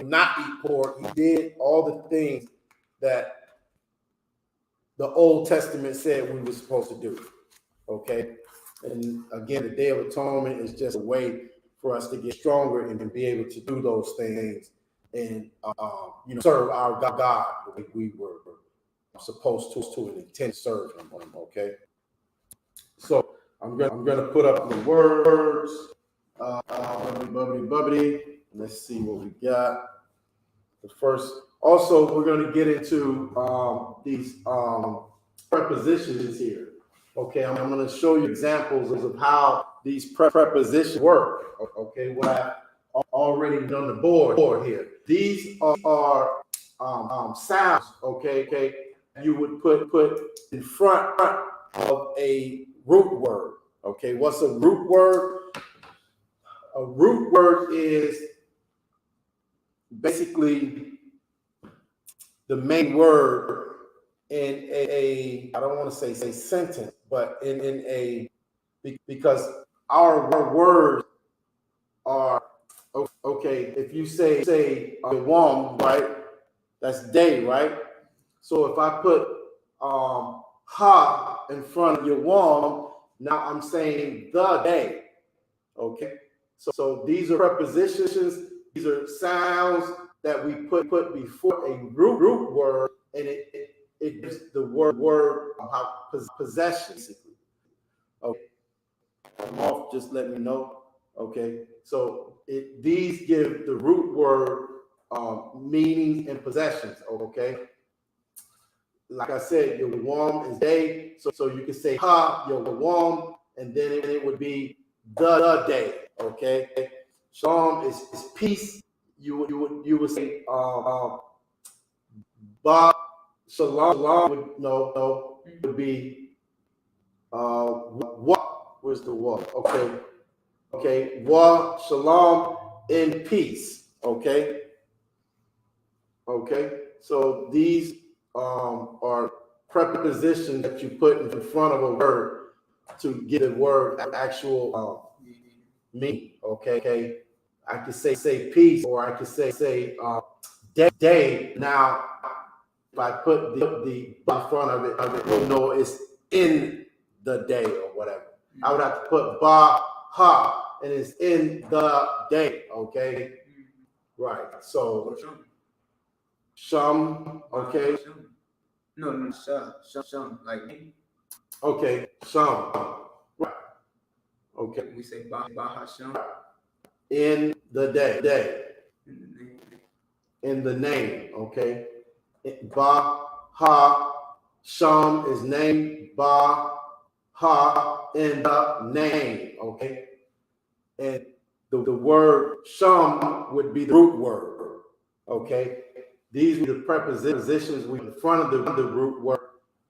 not eat pork. He did all the things that the Old Testament said we were supposed to do. Okay? And again, the Day of Atonement is just a way for us to get stronger and be able to do those things and serve our God the way we were supposed to and intend to serve him. Okay, so I'm gonna put up the words. Bubbly. Let's see what we got. The first. Also, we're gonna get into these prepositions here. Okay, I'm going to show you examples of how these prepositions work. Okay, what I've already done the board here. These are sounds. Okay, you would put in front of a root word. Okay, what's a root word? A root word is basically the main word in a I don't want to say sentence, but in a because our words are okay. If you say Yawam, right, that's day, right? So if I put ha in front of Yawam, now I'm saying the day. Okay, so these are prepositions. These are sounds that we put before a root word, and it gives the word possession. Basically. Okay, I'm off. Just let me know. Okay, so these give the root word meanings and possessions. Okay, like I said, your warm is day, so you can say ha, your warm, and then it would be the day. Okay, shalom is peace. You would say ba. Shalom would be what? Where's the what? Okay, Okay, wa, shalom, in peace. Okay, okay. So these are prepositions that you put in front of a word to give the word actual meaning. Okay, I could say peace, or I could say day. Now, if I put the in front of it, we'll know it's in the day or whatever. I would have to put ba ha, and it's in the day. Okay, right. So shum. Okay. No, shum, like Okay, shum. Right. Okay. we say Baha Shum In the day. in the name. In the name. Okay. Ba ha shum is name. Ba ha in the name. Okay. And the word shum would be the root word. Okay. These are the prepositions we in front of the root word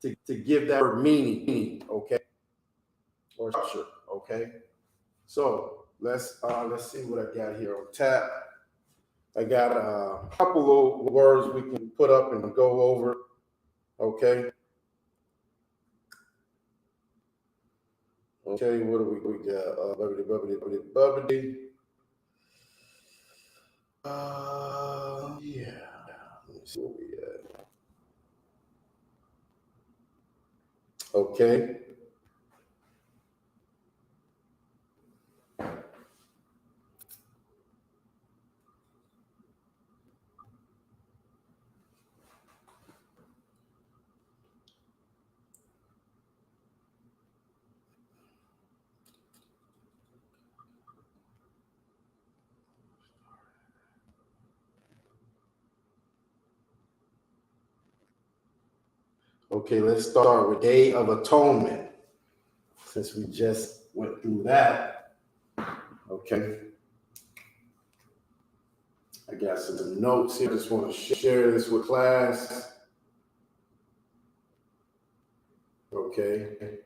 to give that word meaning. Okay. Or structure. Okay. So let's see what I got here on tap. I got a couple of words we can put up and go over. Okay. Okay, what do we got? Bubbly. Yeah. Let me see what we got. Okay. Okay, let's start with Day of Atonement. Since we just went through that. Okay. I got some notes here. I just want to share this with class. Okay.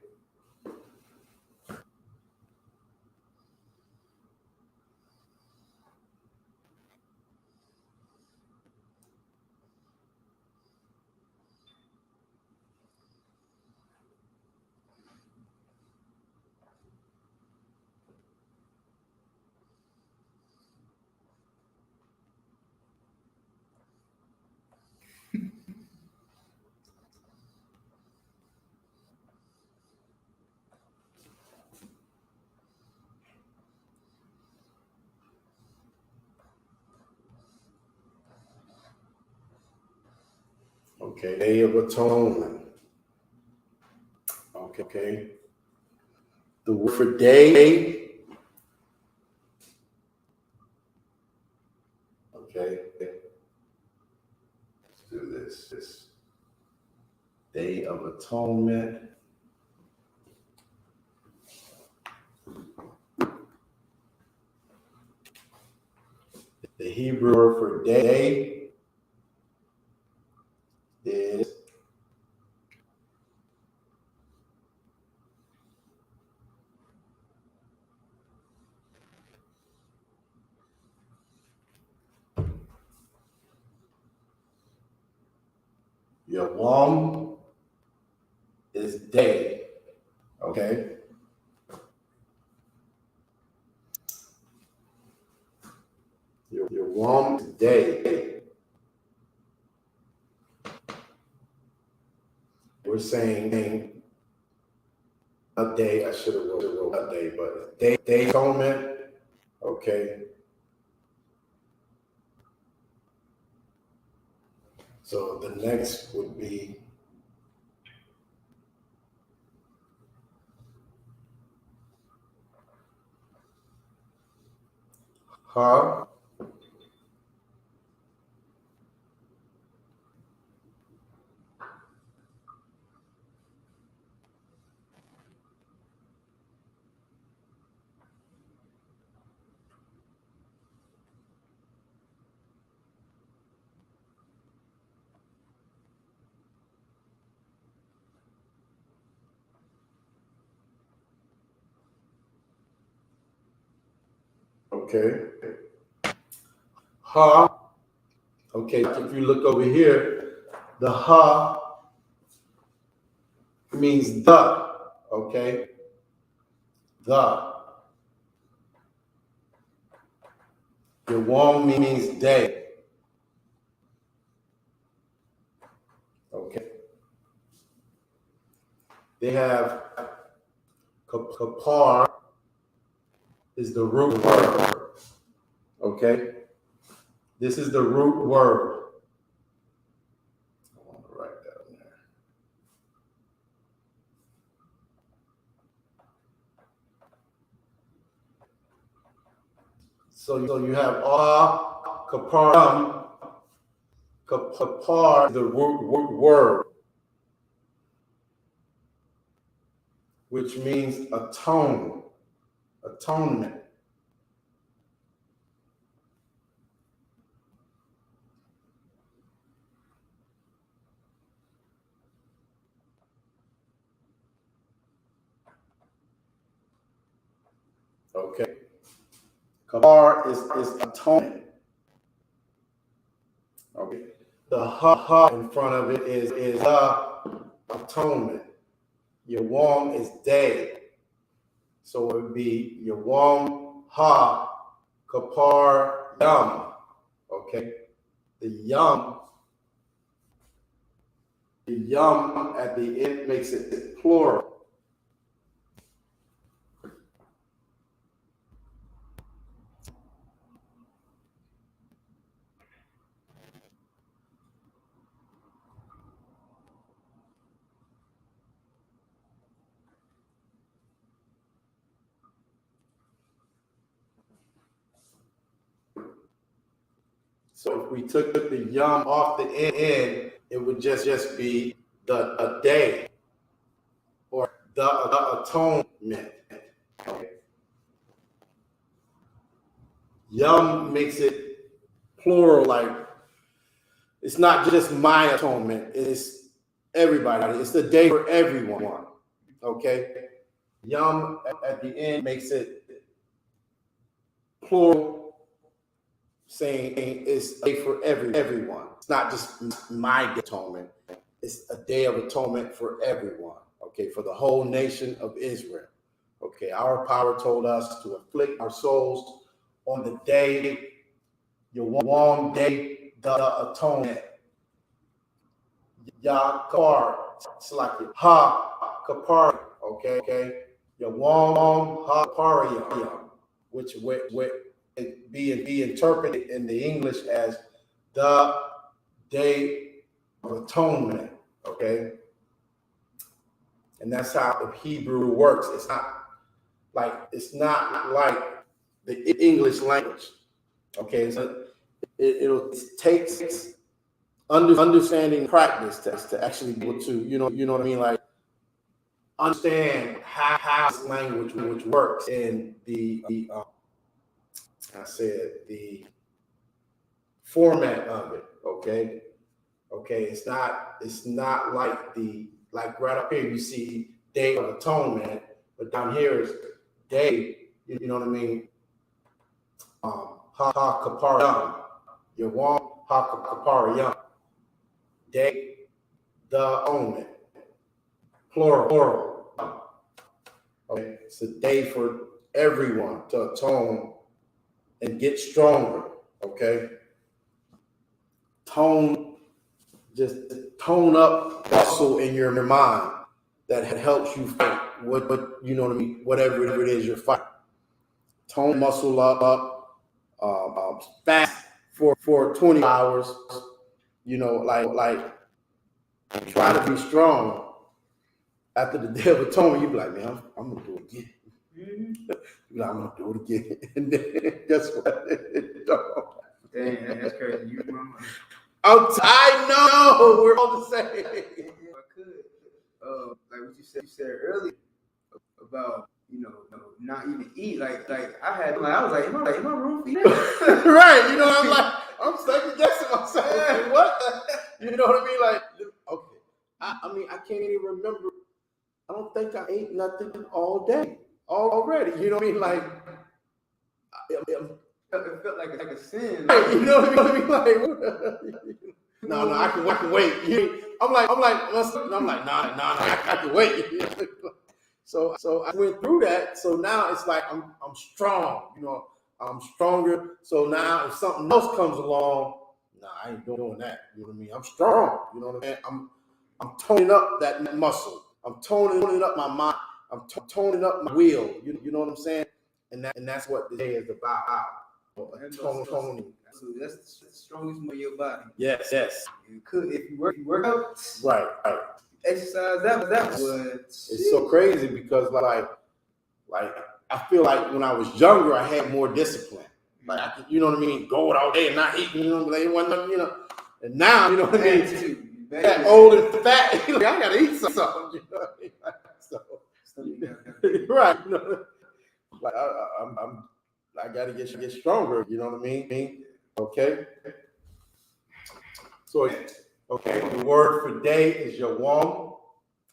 Okay, Day of Atonement. Okay. The word for day. Okay. Let's do this. Day of Atonement. The Hebrew word for day is Yawam is day. Okay. Yawam is day. We're saying a day. I should have wrote a day, but day atonement. Okay. So the next would be ha. Okay. Ha. Okay, if you look over here, the ha means the. Okay. The. Your wong means day. Okay. They have kapar is the root word. Okay. This is the root word. I want to write that on there. So you have ah, kapar, kapar, the root word, which means atone, atonement. Okay. Kapar is atonement. Okay. The ha in front of it is atonement. Your wong is day. So it would be your wong ha kapar yum. Okay. The yum at the end makes it plural. So if we took the yum off the end, it would just be a day or the atonement. Okay. Yum makes it plural, like it's not just my atonement, it's everybody. It's the day for everyone. Okay. Yum at the end makes it plural, saying it's a day for everyone. It's not just my atonement. It's a day of atonement for everyone. Okay, for the whole nation of Israel. Okay, our power told us to afflict our souls on the day, your one day, the atonement. Yakar, it's like ha kapar. Okay, your one ha kaparium, which would be interpreted in the English as the day of atonement. Okay. And that's how the Hebrew works. It's not like the English language. Okay, so it takes understanding practice to actually be able to, you know what I mean, like understand how this language which works in the the format of it. Okay, it's not like right up here you see Day of Atonement, but down here is day, you know what I mean? Ha kapar yum, Yawam ha kapar yum, day the atonement, plural. Okay, it's a day for everyone to atone and get stronger. Okay, just tone up muscle in your mind that helps you fight what you know what I mean, whatever it is you're fighting. Tone muscle up, fast for 20 hours, you know, like try to be strong. After the Day of Atonement, you be like, man, I'm gonna do it again. Mm-hmm. I'm gonna do it again. And then guess what? Dang, that's crazy. You remember? I know we're all the same. If I could, like what you said earlier about not even eat. Like I was like, am I wrong for eating? Right? You know, I'm like, I'm second guessing myself. What? You know what I mean? Like, okay, I mean, I can't even remember. I don't think I ate nothing all day already. You know what I mean? Like, felt like a sin. You know what I mean? Like, no, I can wait. I'm like, nah, I can wait. So I went through that. So now it's like I'm strong. You know, I'm stronger. So now if something else comes along, nah, I ain't doing that. You know what I mean? I'm strong. You know what I mean? I'm toning up that muscle. I'm toning up my mind. I'm toning up my will. You know what I'm saying? And that's what the day is about. Toning. That's the strongest part of your body. Yes. If you work out, Right. exercise, that was. It's so crazy because like I feel like when I was younger, I had more discipline. Like I could, you know what I mean, go out all day and not eat. You know, like one, you know. And now, you know what I mean, that old and fat. Like, I gotta eat something. You know what I mean? So, right. You know, like I gotta get stronger. You know what I mean? Okay. So, okay, the word for day is yawam.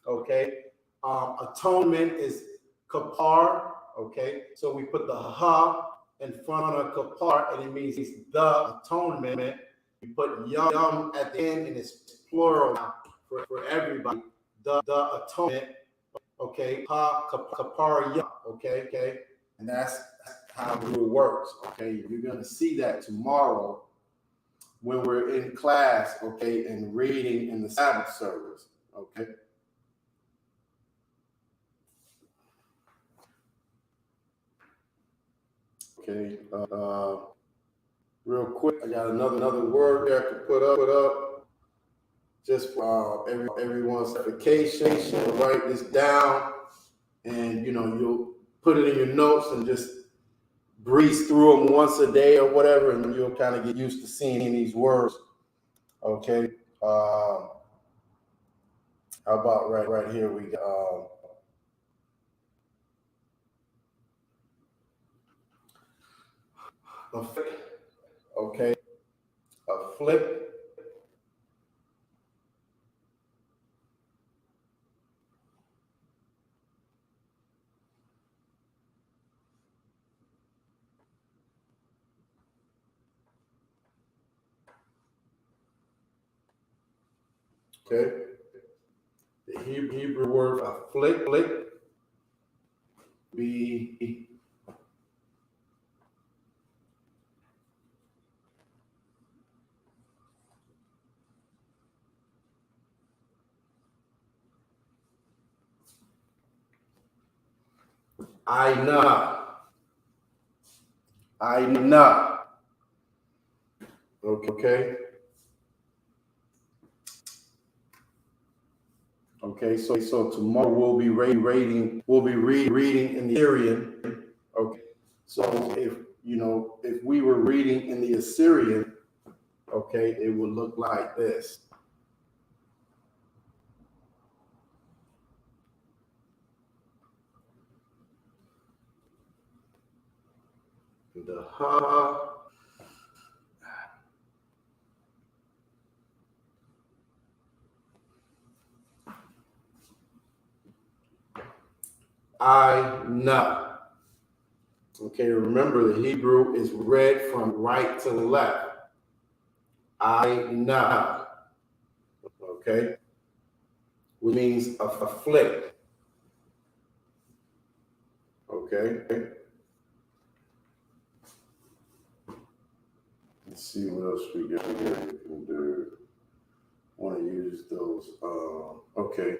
Okay. Atonement is kapar. Okay. So we put the ha in front of kapar, and it means the atonement. We put yum at the end, and it's plural for everybody. The atonement. Okay. Ha kapar yum. Okay. And that's how it works. Okay. You're gonna see that tomorrow when we're in class, okay, and reading in the Sabbath service, okay? Okay, real quick, I got another word there to put up, just for everyone's edification. Write this down, and you know, you'll put it in your notes and just breeze through them once a day or whatever, and you'll kind of get used to seeing these words. Okay. How about right here we go. Okay. Afflict. Okay. The Hebrew word afflict be I-N-A. Okay. Okay, so tomorrow we'll be reading in the Assyrian. Okay, so if we were reading in the Assyrian, okay, it would look like this. The ha. I-N-A. Okay, remember the Hebrew is read from right to left. I-N-A. Okay, which means afflict. Okay. Let's see what else we got here. We can do. Want to use those. Okay.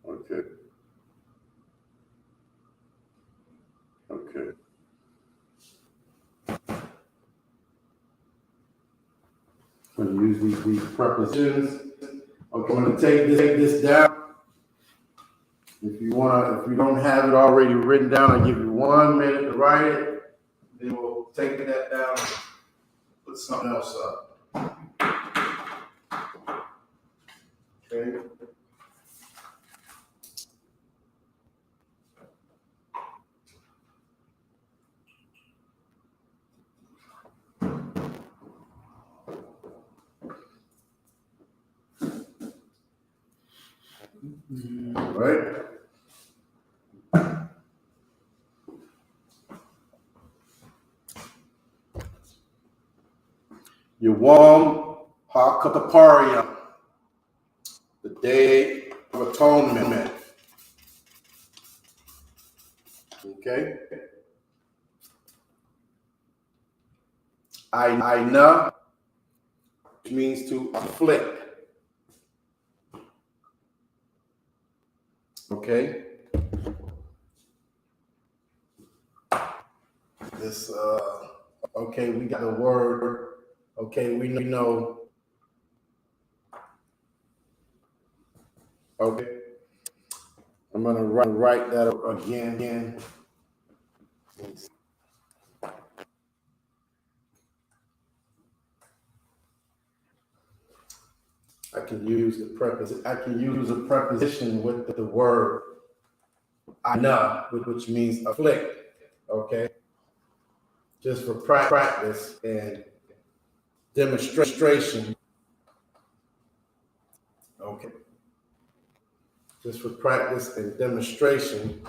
Okay. I'm going to use these prepositions. Okay, I'm going to take this down. If you don't have it already written down, I'll give you 1 minute to write it. Then we'll take that down and put something else up. Okay. All right. Yom HaKapariyam, the Day of Atonement. Okay. I.S.U.P.K, which means to afflict. Okay. This okay, we got a word. Okay, we know. Okay. I'm gonna write that again. I can use a preposition with the word I.S.U.P.K, which means afflict. Okay. Just for practice and demonstration. Okay. Just for practice and demonstration,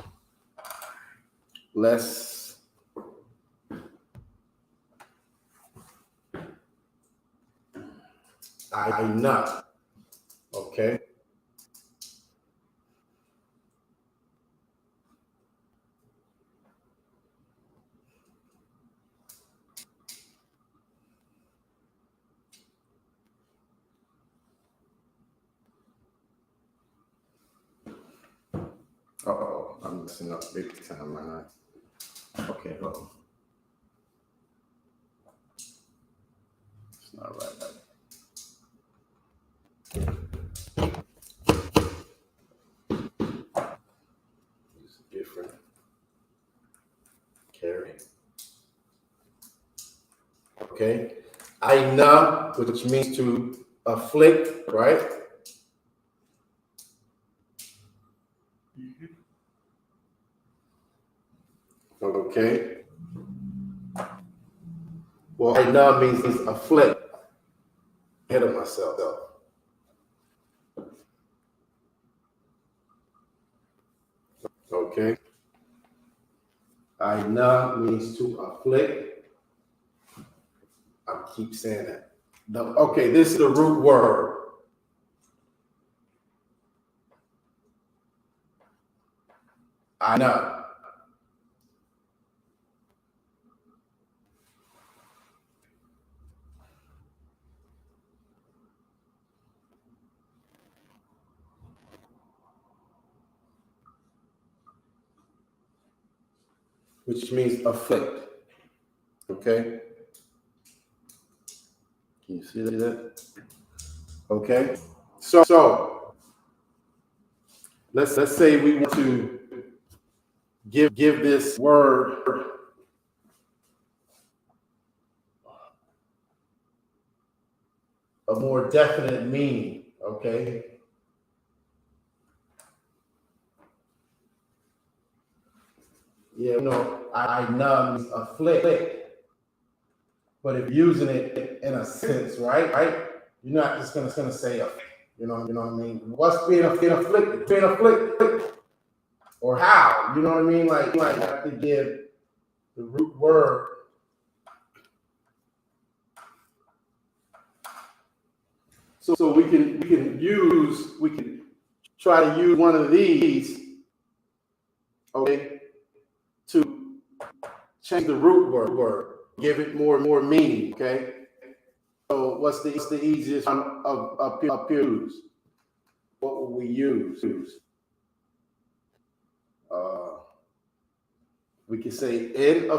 let's I.S.U.P.K. Okay. Uh-oh, I'm messing up big time, man. Okay, hold on. It's not right. It's different. Carry. Okay. I.S.U.P.K, which means to afflict, right? Okay. Well, I.S.U.P.K means afflict. Ahead of myself. Okay. I.S.U.P.K means to afflict. I keep saying that. Okay, this is the root word. I.S.U.P.K. Which means afflict. Okay. Can you see that? Okay. So let's say we want to give this word a more definite meaning. Okay. Yeah, I.S.U.P.K means afflict. But if you're using it in a sense, right? You're not just gonna say you know what I mean? What's being afflicted? Being afflicted. Or how? You know what I mean? Like you have to give the root word. So we can try to use one of these, okay, to change the root word, give it more meaning, okay? So what's the easiest one up here use? What will we use? We can say end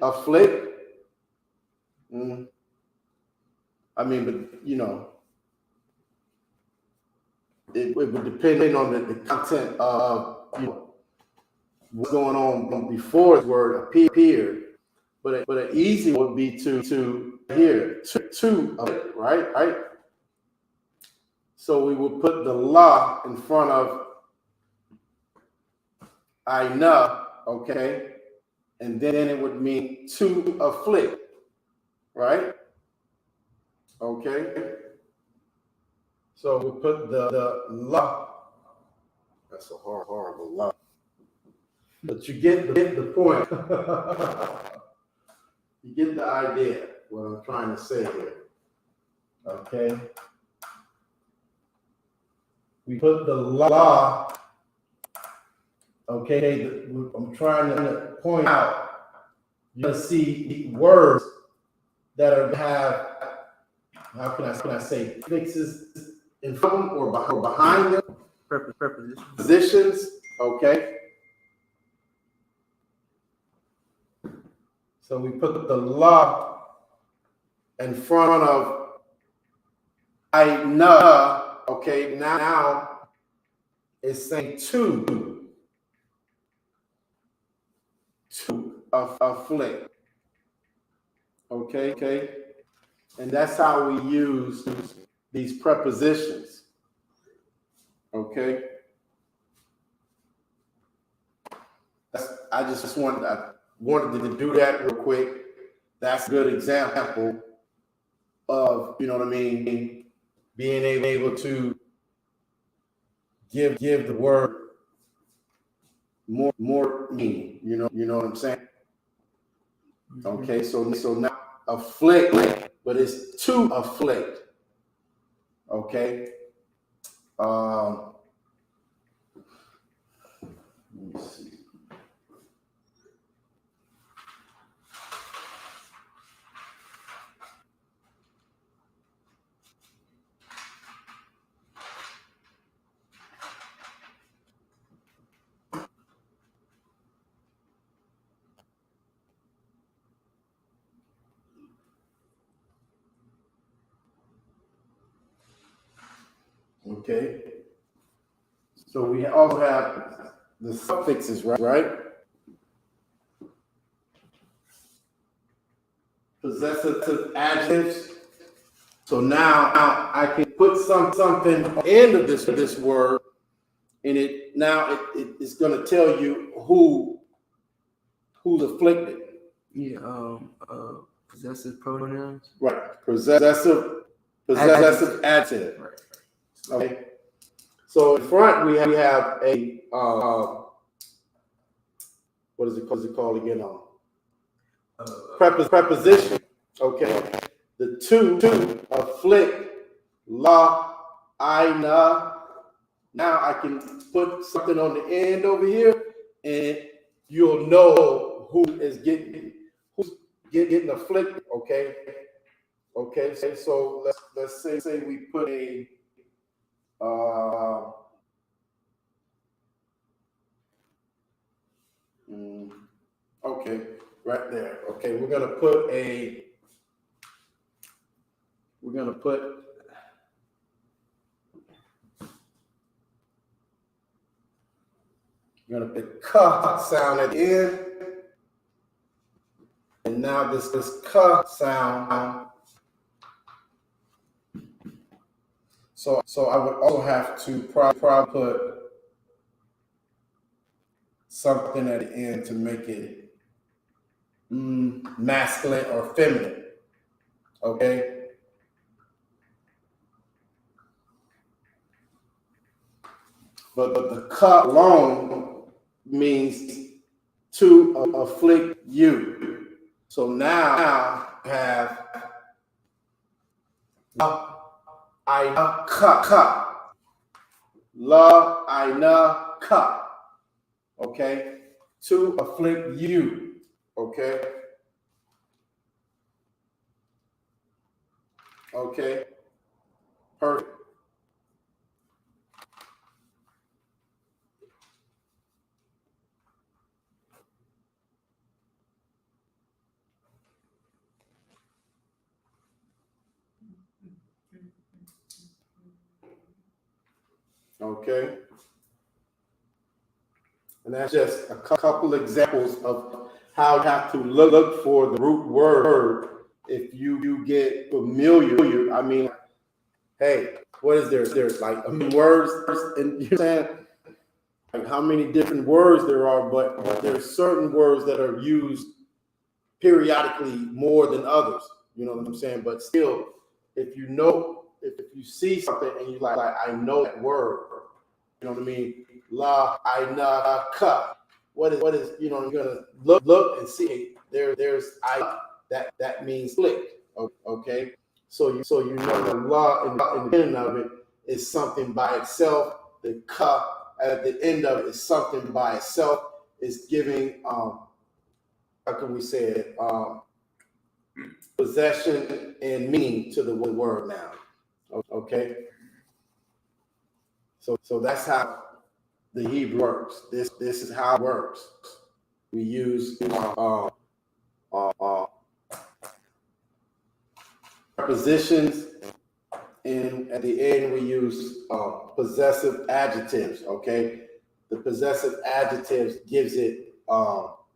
afflict. I mean, but you know, it would depend on the content of what's going on before the word appeared. But an easy one would be to here to right. So we would put the la in front of I.S.U.P.K, okay, and then it would mean to afflict, right? Okay. So we put the la. That's a horrible la. But you get the point. You get the idea. what I'm trying to say here. Okay. We put the law. Okay, I'm trying to point out. You're gonna see words that are have, how can I say, fixes in front or behind them. Prepositions. Okay. So we put the law in front of I know. Okay, now it's saying to afflict. Okay, and that's how we use these prepositions. Okay, I wanted to do that real quick. That's a good example of, you know what I mean, being able to give the word more meaning. You know what I'm saying? Okay, so now afflict, but it's to afflict. Okay. Let me see. Okay. So we also have the suffixes, right? Possessive adjectives. So now I can put something on the end of this word, and it is going to tell you who's afflicted. Yeah. Possessive pronouns. Right. Possessive adjective. Right. Okay. So in front we have a what is it called again? Preposition. Okay. The to afflict, la, na. Now I can put something on the end over here, and you'll know who's getting afflicted. Okay. Okay. So let's say we put a okay, right there. Okay, we're gonna put ka sound at the end, and now this ka sound. So I would also have to probably put something at the end to make it masculine or feminine. Okay. But the ka alone means to afflict you. So now I have ka. La, I-na, ka. Okay? To afflict you. Okay? Okay? Perfect. Okay? And that's just a couple examples of how you have to look for the root word if you get familiar. I mean, hey, what is there? There's like words, and you're saying like how many different words there are, but there's certain words that are used periodically more than others. You know what I'm saying? But still, if you see something and you like I know that word, you know what I mean? La, I-na, ka. What is, you know, you're gonna look and see there's I that means afflict. Okay, so you know the law in the end of it is something by itself. The ka at the end of it is something by itself. It's giving how can we say it? Possession and meaning to the word now. Okay, so that's how the Hebrew works. This is how it works. We use prepositions, and at the end we use possessive adjectives. Okay, the possessive adjectives gives it how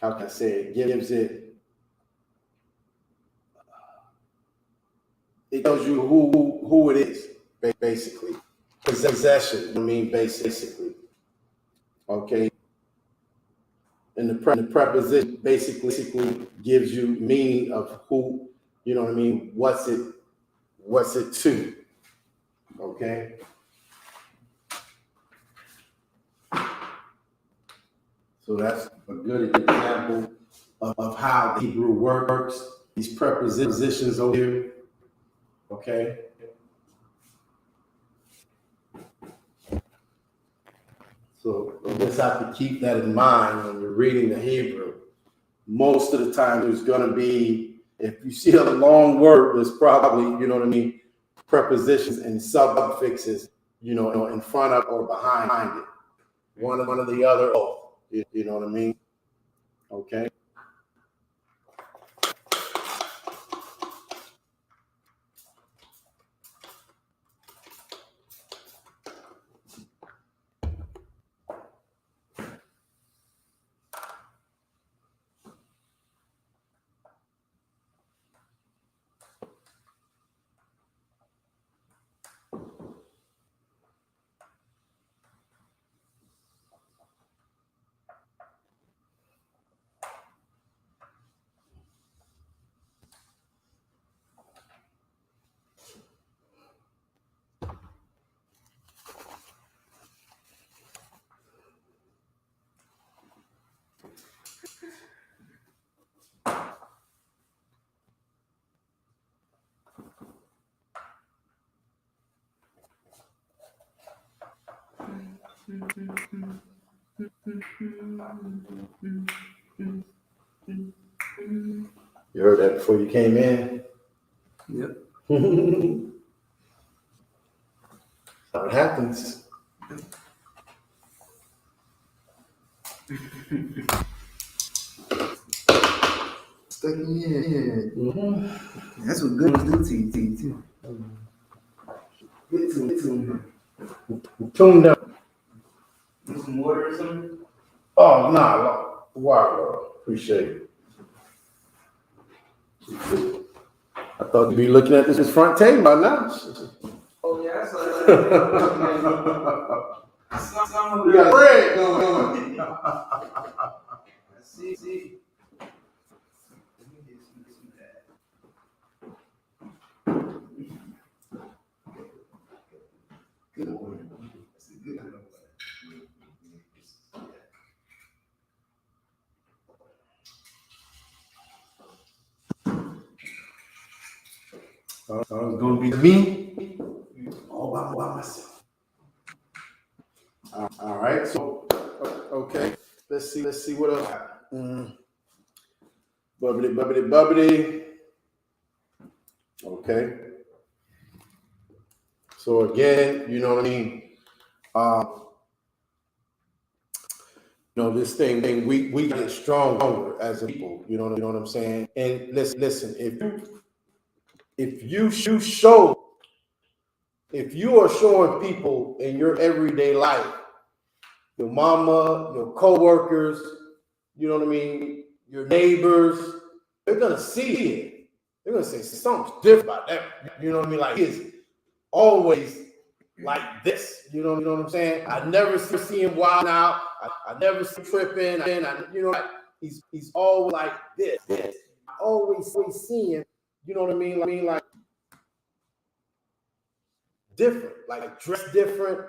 can I say it? Gives it. It tells you who it is, basically. Possession, I mean, basically. Okay. And the preposition basically gives you meaning of who, you know what I mean? What's it to? Okay. So that's a good example of how the Hebrew works. These prepositions over here. Okay. So you just have to keep that in mind when you're reading the Hebrew. Most of the time there's going to be, if you see a long word, there's probably, you know what I mean, prepositions and suffixes, you know, in front of or behind it. One of the other, you know what I mean? Okay. You heard that before you came in? Yep. How it happens. Stuck in your head. Mm-hmm. That's what good ones do to you too. Get to it. Tuned up. Want some water or something? Oh, nah, wow, appreciate it. I thought you'd be looking at this front table by now. Oh yeah, that's like We got bread going. See. Let me get some of that. Good one. That's a good one. So it's gonna be me all by myself. All right. So okay. Let's see what else. Bubbly. Okay. So again, you know what I mean. You know, this thing we get stronger as a people. You know what I'm saying. And listen. If you are showing people in your everyday life, your mama, your coworkers, you know what I mean, your neighbors, they're gonna see it. They're gonna say something's different about that. You know what I mean? Like he's always like this. You know what I'm saying? I never see him wild out. I never see him tripping. He's always like this. I always see him. You know what I mean? Like different, like dressed different.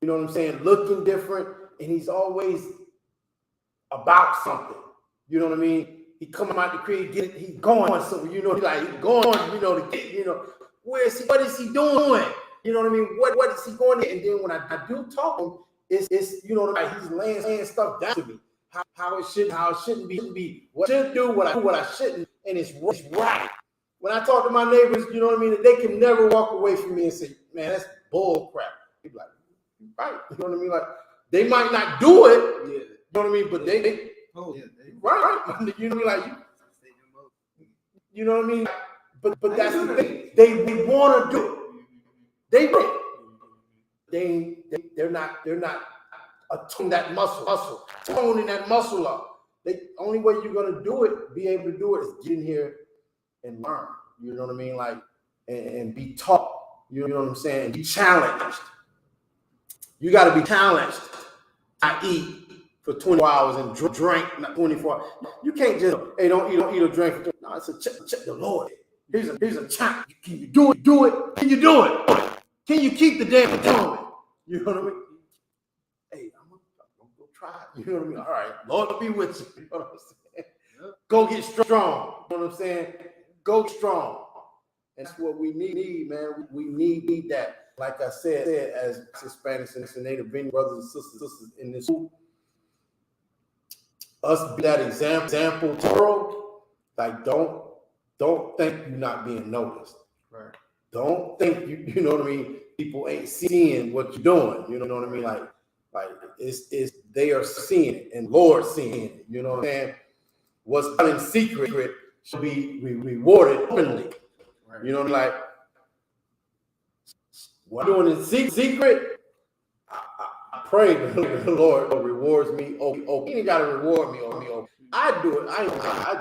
You know what I'm saying? Looking different, and he's always about something. You know what I mean? he come out the crib, he's going somewhere, you know, he's going, you know, to get, you know, where is he? What is he doing? You know what I mean? What is he going to? And then when I do talk to him, it's you know, like he's laying stuff down to me. How it shouldn't be. What I should do, what I shouldn't, and it's right. When I talk to my neighbors, you know what I mean, they can never walk away from me and say, man, that's bull crap. They be like, right. You know what I mean? Like, they might not do it, you know what I mean, but they right. You know what I mean? Like, you know what I mean? But that's the thing. They want to do it. They're not toning that muscle up. The only way you're gonna be able to do it, is get in here and learn. You know what I mean? Like, and be taught. You know what I'm saying? Be challenged. You got to be challenged. I eat for 24 hours and drink not 24 hours. You can't just, hey, don't eat or drink. No, it's a check the Lord. Here's a challenge. Can you do it? Can you do it? Can you keep the damn atonement? You know what I mean? Hey, I'm gonna go try it. You know what I mean? All right, Lord will be with you. You know what I'm saying? Go get strong. You know what I'm saying? Go strong. And that's what we need, man. We need that. Like I said, as Hispanics and Native Indian brothers and sisters in this group, us be that example to the world. Like, don't think you're not being noticed. Right. Don't think you know what I mean. People ain't seeing what you're doing. You know what I mean? Like it's they are seeing it, and Lord seeing it. You know what I'm saying? What's done in secret should be rewarded openly. Right. You know, like what I'm doing in secret, I pray the Lord rewards me. Oh, he ain't got to reward me. I do it. I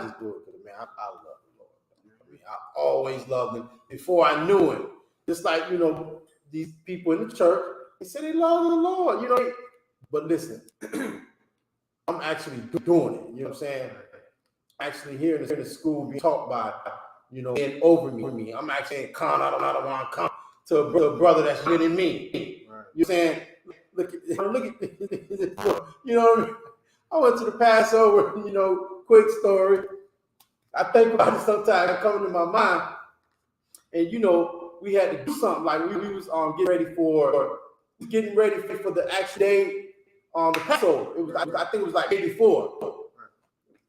just do it because, man, I love the Lord. I mean, I always loved him before I knew him. Just like, you know, these people in the church, they say they love the Lord, you know. But listen, I'm actually doing it. You know what I'm saying? Actually here in the school being taught by, you know, and over me. I'm actually in con. I don't want to come to a brother that's been in me. Right. You know what I'm saying? Look at you know what I mean? I went to the Passover, you know, quick story. I think about it sometimes. It comes to my mind. And, you know, we had to do something. Like, we was getting ready for the actual day on the Passover. It was, I think it was like 84.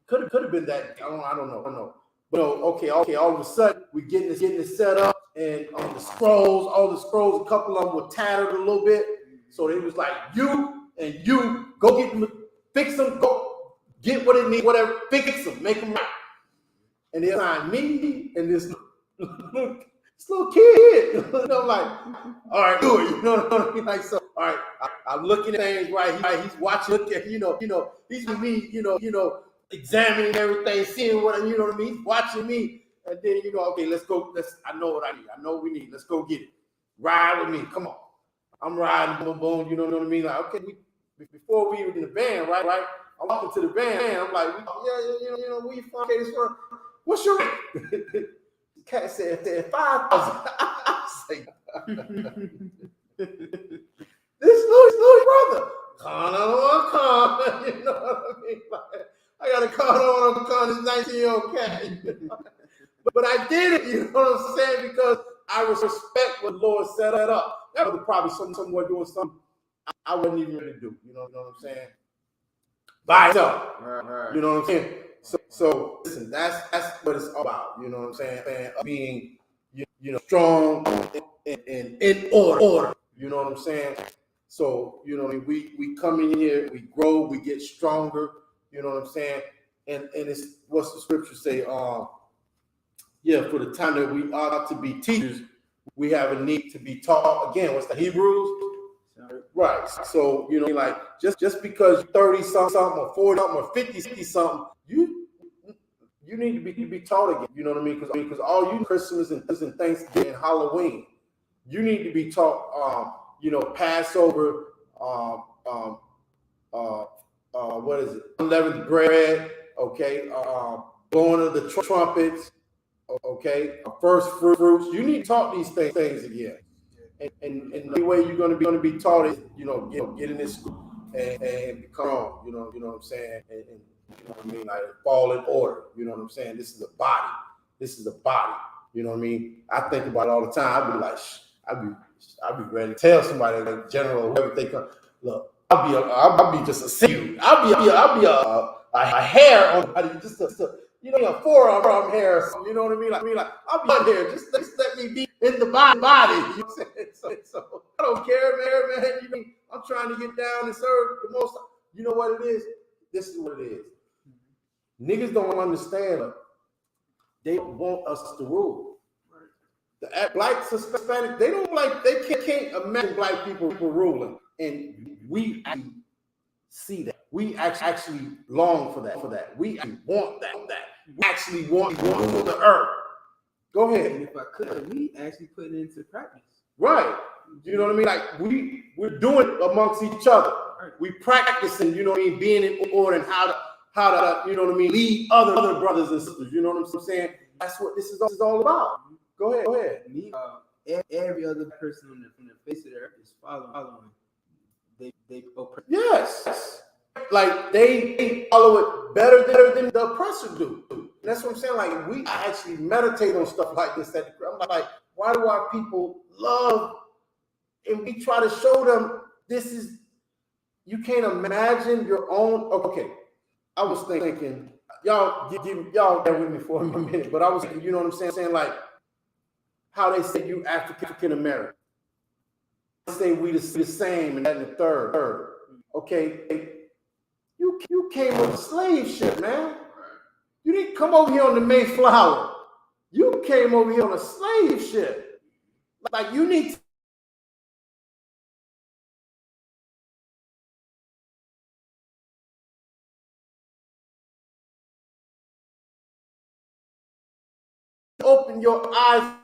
Could have been that. I don't know. But okay. All of a sudden, we getting this set up, and all the scrolls, a couple of them were tattered a little bit. So it was like, you go get them, fix them, go get what it needs, whatever, fix them, make them right. And they assigned me and this little kid. You know, like, all right, do it. You know what I mean? Like, so, all right, I'm looking at things right. He's watching, you know, he's with me, you know, examining everything, seeing what, you know what I mean? He's watching me. And then, you know, okay, let's go. I know what I need. I know what we need. Let's go get it. Ride with me. Come on. I'm riding, boom, you know what I mean? Like, okay, before we were in the van, right? I'm walking to the van. I'm like, yeah, you know, where you from? Okay, this one. What's your rate? Cat said 5,000. I say, this little brother. Con, you know what I mean? Like, I got a con, this 19-year-old cat. But I did it, you know what I'm saying? Because I respect what the Lord set it up. That was probably somewhere doing something I wouldn't even really do. You know what I'm saying? By itself. Right. You know what I'm saying? So listen, that's what it's all about. You know what I'm saying? Being, you know, strong and in order. You know what I'm saying? So, you know, we come in here, we grow, we get stronger. You know what I'm saying? And it's, what's the scripture say? For the time that we ought to be teachers, we have a need to be taught. Again, what's the Hebrews? Right. So, you know, like, just because you're 30 something or 40 something or 50 something, you need to be taught again. You know what I mean? Because all you Christmas and Thanksgiving and Halloween, you need to be taught. You know, Passover. What is it? Unleavened bread. Okay. Blowing of the trumpets. Okay. First fruits. You need to talk these things again. And the only way you're going to be taught is, you know, get in this school and become, you know what I'm saying, and You know what I mean? Like fall in order. You know what I'm saying? This is a body. This is a body. You know what I mean? I think about it all the time. I'd be like, I'd be ready to tell somebody, like general, whoever they come. Look, I'll be just a sinew. I'll be a hair on body, just a you know, a forearm hair. Or something, you know what I mean? Like I'll be on here. Just let me be in the body. You know what I'm saying? So I don't care, man. You know, I'm trying to get down and serve the most. You know what it is? This is what it is. Niggas don't understand. They want us to rule. The blacks, Hispanic, they don't like. They can't imagine black people ruling, and we actually see that. We actually long for that. We actually want that. We actually want to rule the earth. Go ahead. And if I could, we actually put it into practice. Right. You know what I mean? Like we're doing it amongst each other. We practicing, you know what I mean, being in order and how to, you know what I mean, lead other brothers and sisters. You know what I'm saying? That's what this is all about. Go ahead. Me, every other person on the face of the earth is following. They oppress. Yes. Like they follow it better than the oppressor do. And that's what I'm saying. Like we actually meditate on stuff like this. I'm like, why do our people love? And we try to show them this is. You can't imagine your own. Okay, I was thinking, y'all bear with me for a minute, but I was, you know what I'm saying, like how they say you African American. They say we the same and that and the third. Okay, you came with a slave ship, man. You didn't come over here on the Mayflower. You came over here on a slave ship. Like you need to open your eyes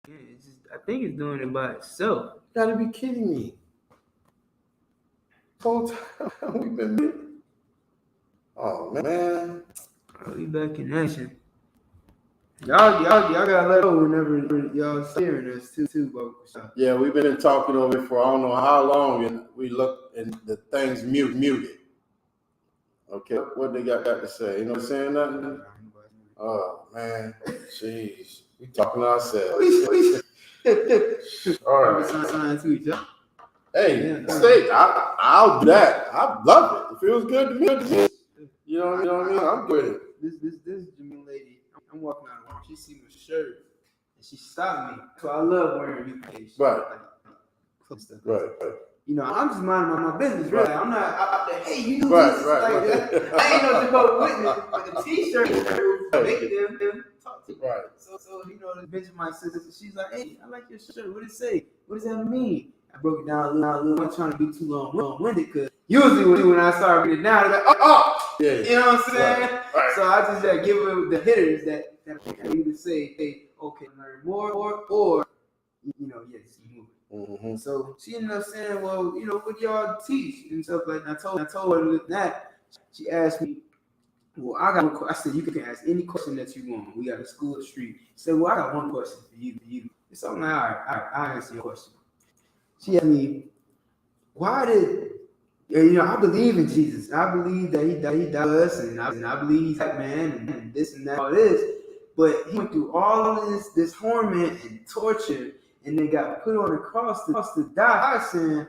Yeah, it's just, I think it's doing it by itself. You gotta be kidding me. The whole time we've been. Oh man. I'll be back in action. Y'all gotta let go whenever y'all hearing us too, bro. Yeah, we've been talking over it for I don't know how long, and we looked and the thing's muted. Okay, what they got to say? You know what I'm saying? Nothing? Oh man, jeez, we talking to ourselves. All right. Hey, stay. I'll do that. I love it. It feels good to me. You know what I mean? I'm good. This Jamaican lady, I'm walking out of work. She see my shirt and she stopped me. So I love wearing U.K. shirts. Right. Right. You know, I'm just minding my business, really. I'm not out there, hey, you do Right, this. right. That. I ain't no Jehovah's Witness, but the t-shirt make them talk to you. Right. So you know, mention my sister, she's like, hey, I like your shirt. What does it say? What does that mean? I broke it down a little. I'm not trying to be too long-winded, because usually when I start reading it down, they're like, yeah. You know what I'm saying? Right. So I just give them the hitters that either say, hey, okay, learn more, or you know, yes, you move. Mm-hmm. So she ended up saying, well, you know, what y'all teach and stuff like that. I told her that. She asked me, well, I got one question. I said, you can ask any question that you want. We got a school street. She said, well, I got one question for you. So I'm like, all right, I answer your question. She asked me, why did, you know, I believe in Jesus. I believe that he died for us, and I believe he's that man and this and that, all this. But he went through all of this torment and torture, and then got put on the cross to die. I said,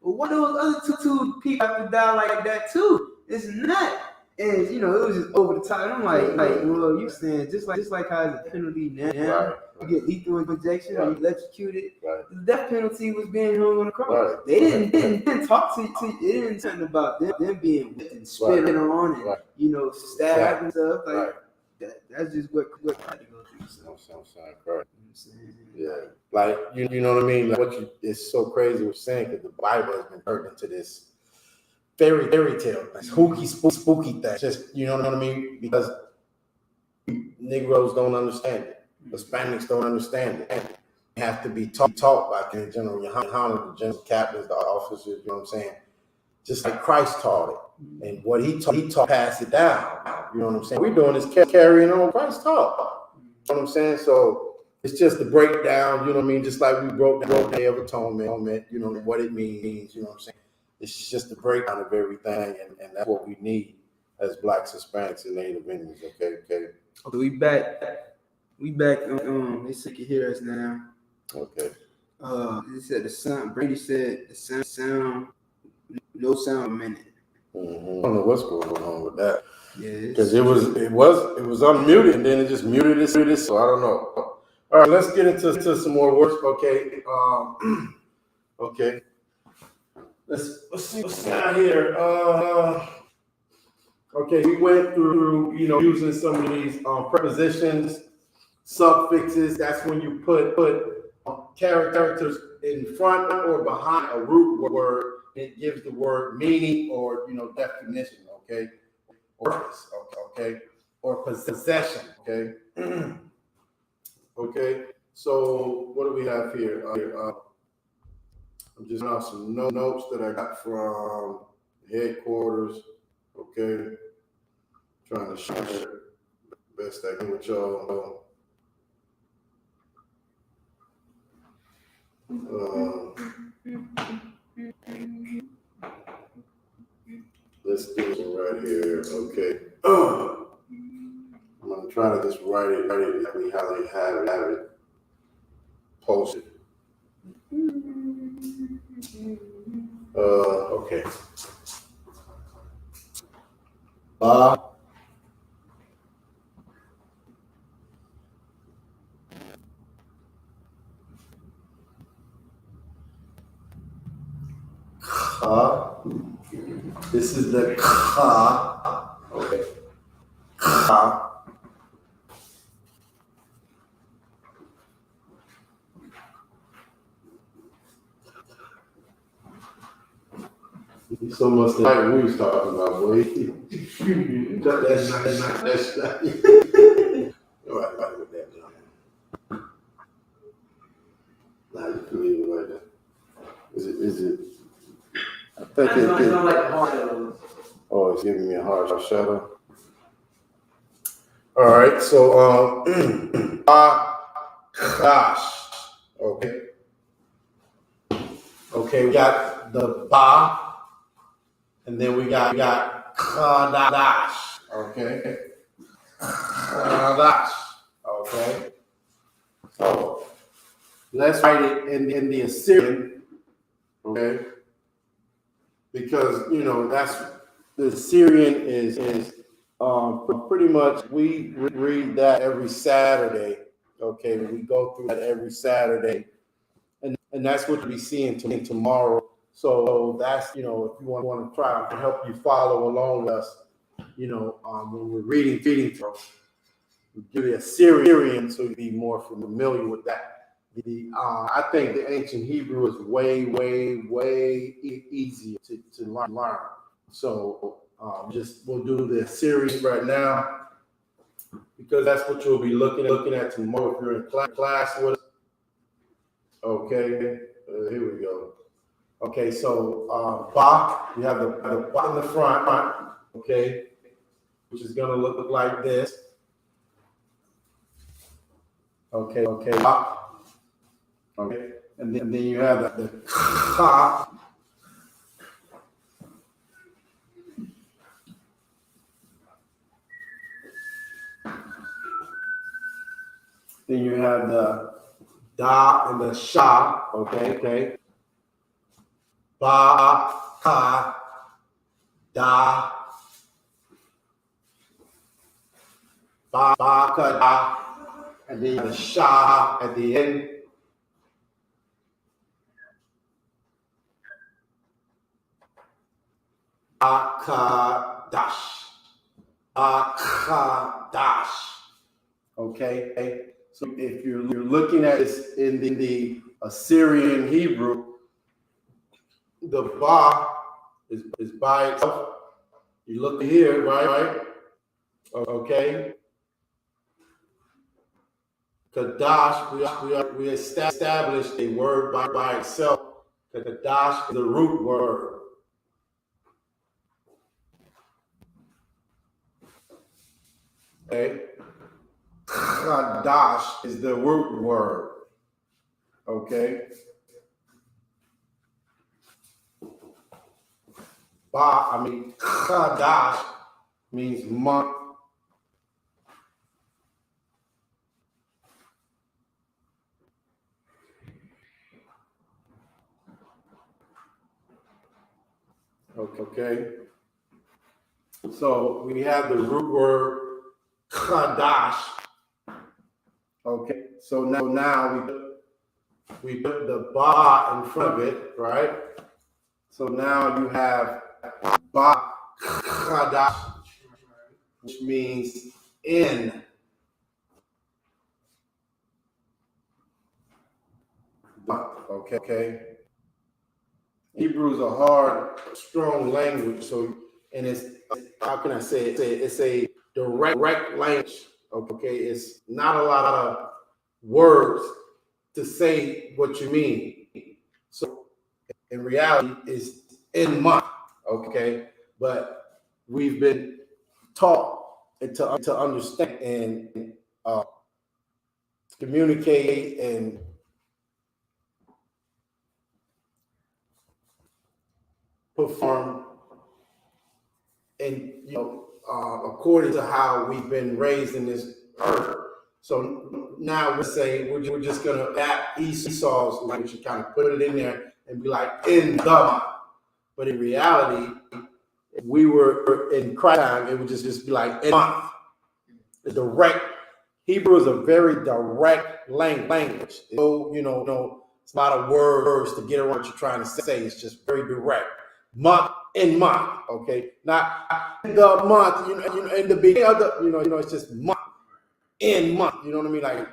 well, what those other two people have to die like that too? It's not. And you know, it was just over the top. And I'm like, well, you saying just like how it's a penalty now. Right. You get lethal injection or you electrocuted. Right. The death penalty was being hung on the cross. Right. They didn't talk to you. It didn't something about them being whipped and spit on and you know, stabbed and stuff like that. That's just what had to go through. So. Correct. Yeah, like you know what I mean. Like it's so crazy what you're saying, because the Bible has been turned into this fairy tale, spooky thing. Just, you know what I mean? Because Negroes don't understand it, Hispanics don't understand it. They have to be taught by the General YAHANNA, the general captains, the officers. You know what I'm saying? Just like Christ taught it, and what he taught, pass it down. You know what I'm saying? We're doing is carrying on Christ taught. You know what I'm saying? So. It's just the breakdown, you know what I mean? Just like we broke down Day of Atonement, you know what it means, you know what I'm saying? It's just the breakdown of everything, and that's what we need as Blacks, Hispanics, and Native Indians, okay? We back. They say you can hear us now. Okay. He said the sound, Brady said the sound, no sound a minute. Mm-hmm. I don't know what's going on with that. Yeah. Because it was unmuted, and then it just muted it, so I don't know. All right, let's get into some more words. Okay. Okay. Let's see what's down here. Okay, we went through, you know, using some of these prepositions, suffixes. That's when you put characters in front or behind a root word. It gives the word meaning or, you know, definition. Okay. Or purpose. Okay. Or possession. Okay. Okay, so what do we have here? I'm just on some notes that I got from headquarters. Okay, trying to share the best I can with y'all. Let's do it right here. Okay. I'm gonna try to just write it exactly how they have it posted. Okay. This is the ka. Okay. Ka. You so much like we was talking about, boy. That's not. All right, with that, John. think I don't like the hard shadows. Oh, it's giving me a hard shadow. All right, so Qadash. Okay. Okay, we got the Ba, and then we got Qadash. Okay. Qadash. Okay. So let's write it in the Assyrian. Okay. Because that's the Assyrian is pretty much we read that every Saturday. Okay, we go through that every Saturday, and that's what you'll be seeing tomorrow. So that's if you want to try to help you follow along with us, when we're feeding through, we do the Assyrian, so you'll be more familiar with that. I think the ancient Hebrew is way easier to learn. So we'll do the Assyrian right now, because that's what you'll be looking at tomorrow if you're in class with us. Okay, here we go. Okay, so Ba, you have the Ba in the front, okay, which is gonna look like this. Okay, Ba. Okay, and then you have the Ka. Then you have the Da and the Sha. Okay. Ba, Ka, Da, Ba, Ka, Da, and then the Sha at the end. Qadash. Qadash. Okay. So if you're looking at this in the Assyrian Hebrew, the Ba is by itself. You look here, right? Okay. Qadash, we established a word by itself. Qadash is the root word. Okay. Qadash is the root word. Okay. Qadash means month. Okay. So we have the root word Qadash. Okay. So now we put the Ba in front of it, right? So now you have Ba Qadash, which means in. Okay. Hebrew is a hard, strong language. So, and it's, how can I say it? It's a direct language. Okay. It's not a lot of words to say what you mean. So in reality, it's in month. Okay. But we've been taught to understand and communicate and perform, and according to how we've been raised in this earth. So now we're just gonna adapt Esau's language and kind of put it in there and be like in the month. But in reality, if we were in Christ time, it would just be like in month. The direct Hebrew is a very direct language. So it's a lot of words to get around what you're trying to say. It's just very direct. Month in month, okay, not the month, in the beginning of the, it's just month in month. You know what I mean? Like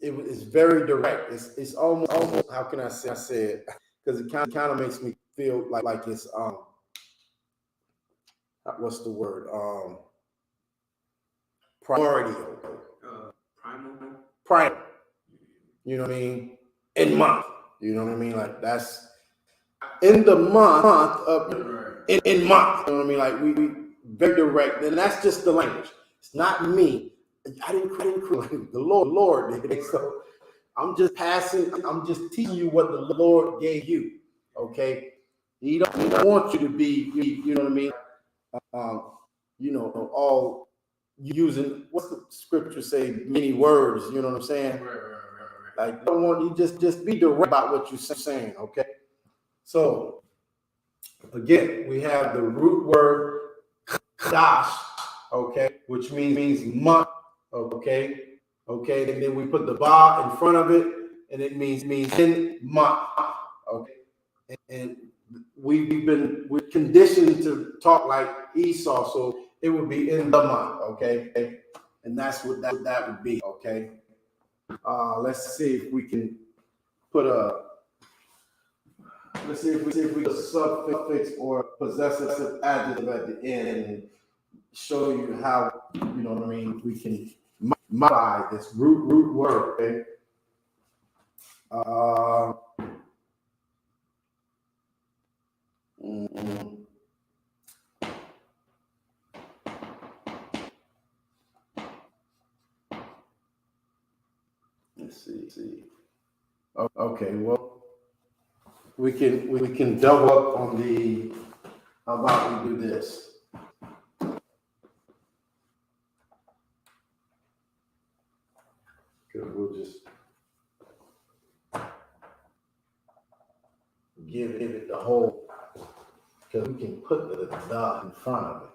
it's very direct. It's almost how can I say it? Because it kind of makes me feel like it's what's the word? Priority. Primal. You know what I mean? In month. You know what I mean? Like that's in the month of in month. You know what I mean? Like we very direct, and that's just the language. It's not me. I didn't create the Lord did. So I'm just teaching you what the Lord gave you. Okay, He don't want you to be, you know what I mean? All using, what's the scripture say, many words. You know what I'm saying? Like, I don't want you just be direct about what you're saying. Okay, so again, we have the root word Qadash, okay, which means month. Okay, and then we put the ba in front of it, and it means in month. Okay, and we're conditioned to talk like Esau, so it would be in the month. Okay, and that's what that would be. Okay, let's see if we can put a. Let's see if we put a suffix or possessive adjective at the end and show you how, you know what I mean, we can modify this root word. Okay. Let's see. Okay, well, we can double up on the. How about we do this? We'll just give it the whole, because we can put the in front of it.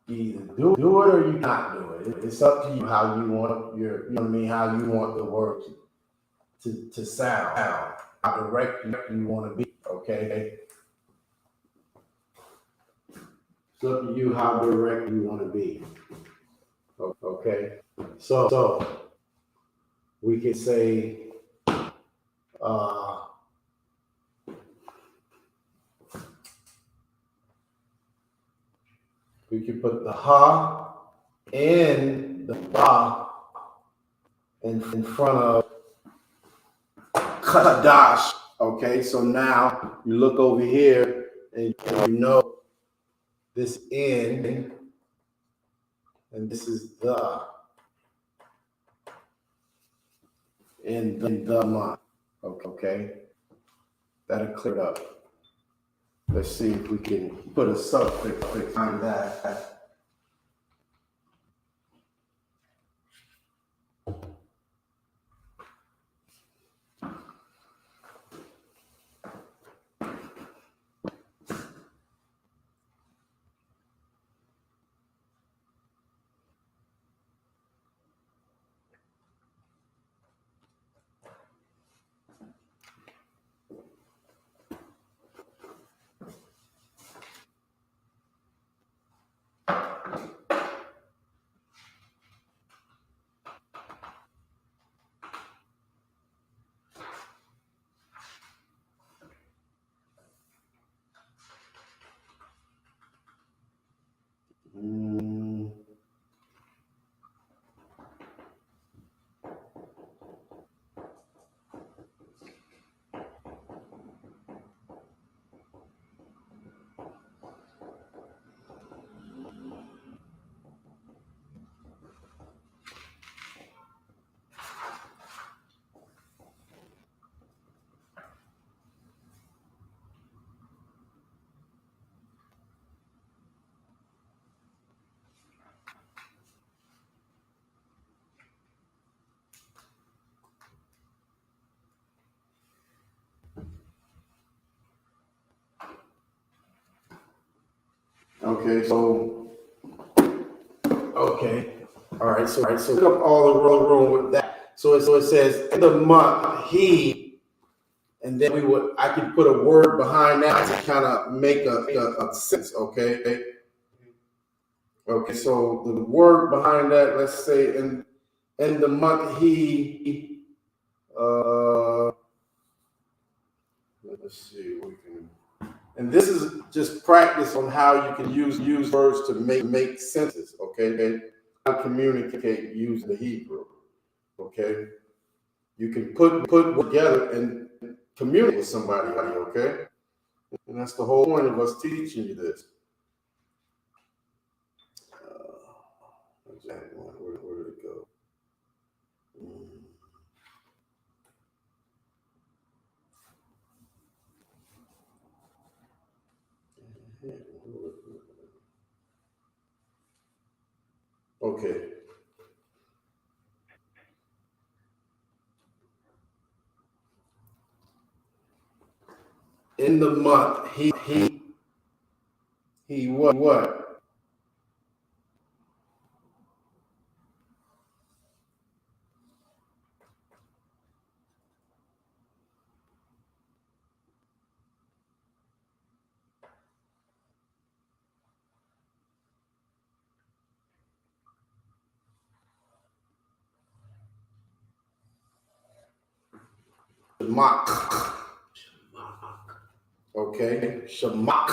Either do it or you not do it. It's up to you how you want your, you know what I mean, how you want the word to sound, how direct you want to be. Okay. It's up to you how direct you want to be. Okay. So we can say, we can put the ha and the ba in front of Qadash. Okay, so now you look over here and you know this in, and this is the in the month. Okay, that'll clear it up. Let's see if we can put a suffix on that. Okay, so all right, so look up all the room with that. So it says in the month he, and then I could put a word behind that to kind of make a sense. Okay, so the word behind that, let's say in the month he, let's see, we can. And this is just practice on how you can use words to make senses, okay? How to communicate using the Hebrew, okay? you can put together and communicate with somebody, okay? And that's the whole point of us teaching you this. Exactly. Where did it go? Okay. In the month, he what? Shamak. Okay, Shamak.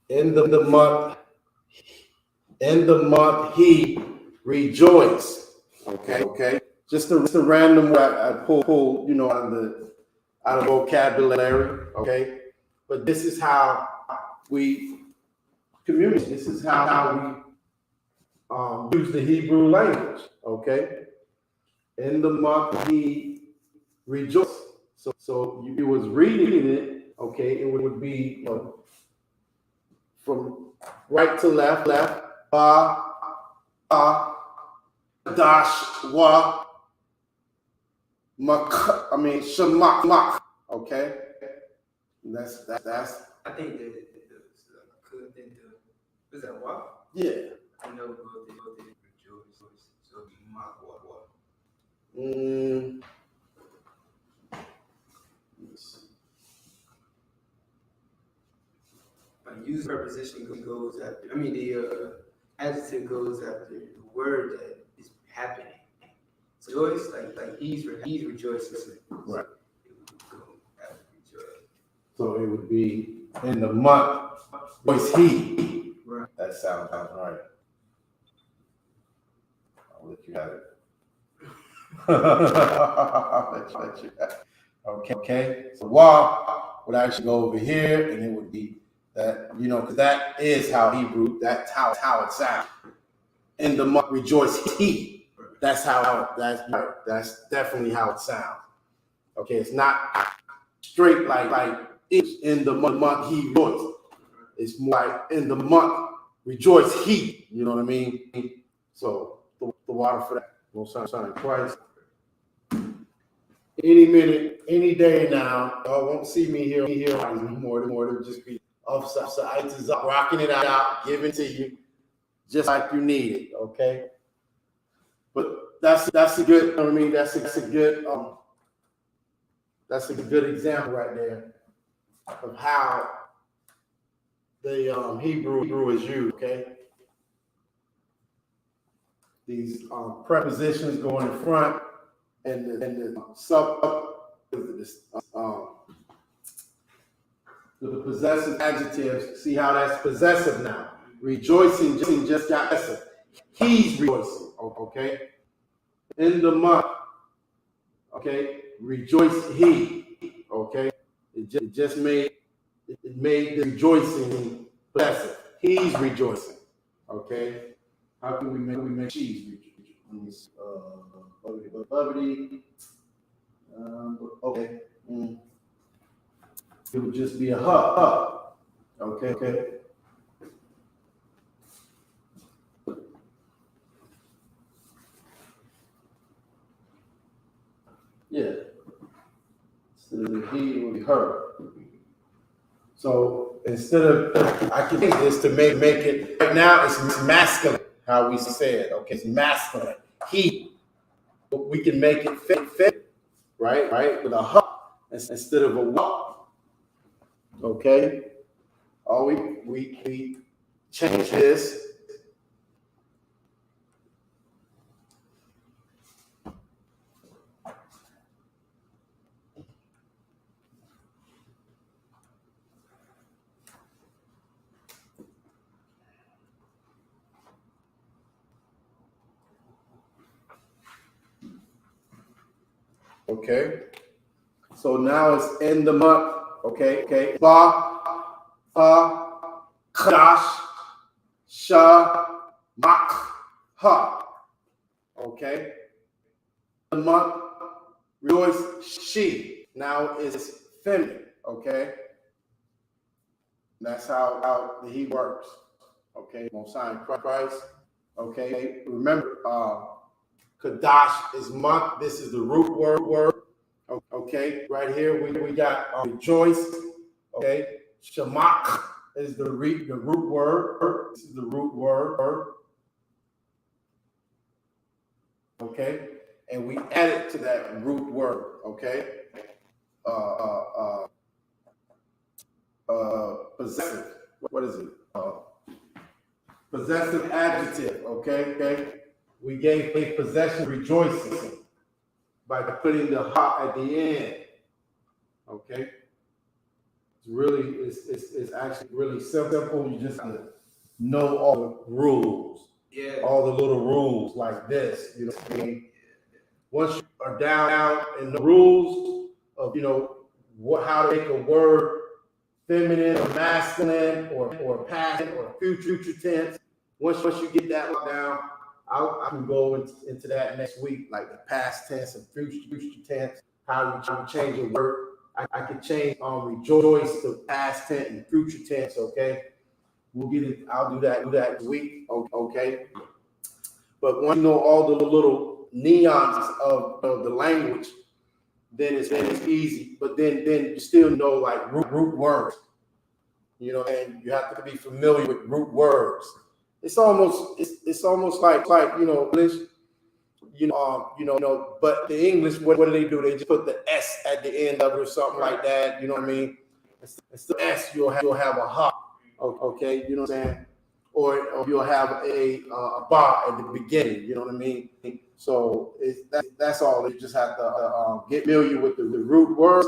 In the month, he rejoiced. Okay. Just a random word I pull, you know, out of vocabulary. Okay, but this is how we communicate. This is how we use the Hebrew language. Okay, in the month he rejoiced. So you was reading it. Okay, it would be from right to left, ba, dash, wa, mak. I mean, shamak, mak. Okay, that's. I think that is that what? Yeah. I know both they rejoice. So mock what? But use preposition goes after. I mean, the adjective goes after the word that is happening. So joyce, like he's rejoicing. Right. It would go after rejoice. So it would be in the month was he. Right. That sounds right. I'll let you have it. I'll let you have it. Okay. So wa would actually go over here, and it would be that, you know, because that is how Hebrew. That's how it sounds. In the month rejoice he. That's that's definitely how it sounds. Okay, it's not straight like it's in the month he rejoiced. It's more like in the month rejoice he. You know what I mean? So the water for that. Most son in Christ. Any minute, any day now, y'all won't see me here anymore. It'll just be upside rocking it out, giving to you just like you need it. Okay. But that's a good. You know what I mean, that's a good example right there of how the Hebrew is used. Okay, these prepositions go in the front, and the possessive adjectives. See how that's possessive now. Rejoicing just got possessive. He's rejoicing. Okay. In the month, okay, rejoice he, okay. It just made the rejoicing possessive. He's rejoicing, okay. How can we make she's rejoicing? Okay. It would just be a her. Okay. Yeah. So he would be her. So instead of, I can use this to make it, right now it's masculine, how we said, okay, it's masculine. He, but we can make it fit, right, with a her instead of a wa. Okay. All we change this. Okay. So now it's in the month. Okay. Qadash, Ha. Okay. The month rejoice she. Now it's feminine. Okay. That's how the he works. Okay. Most High Christ. Okay. Remember, Qadash is month. This is the root word. Okay. Right here we got rejoice. Okay. Shamak is the root word. This is the root word. Okay. And we added to that root word. Okay. Possessive. What is it? Possessive adjective. Okay. We gave a possession rejoicing by putting the ha at the end. Okay. It's actually really simple. You just have to know all the rules. Yeah. All the little rules like this. You know what I mean? Once you are down in the rules of how to make a word feminine or masculine or past or future tense. Once you get that down, I can go into that next week, like the past tense and future tense, how you change a word. I can change rejoice to past tense and future tense. Okay, we'll get it. I'll do that this week. Okay, but once you know all the little nuances of the language, then it's easy. But then you still know like root words, and you have to be familiar with root words. It's almost like English, but the English, what do they do? They just put the S at the end of it or something like that. You know what I mean? Instead of S, you'll have a ha. Okay, you know what I'm saying? Or you'll have a ba at the beginning. You know what I mean? So that's all. You just have to get familiar with the root words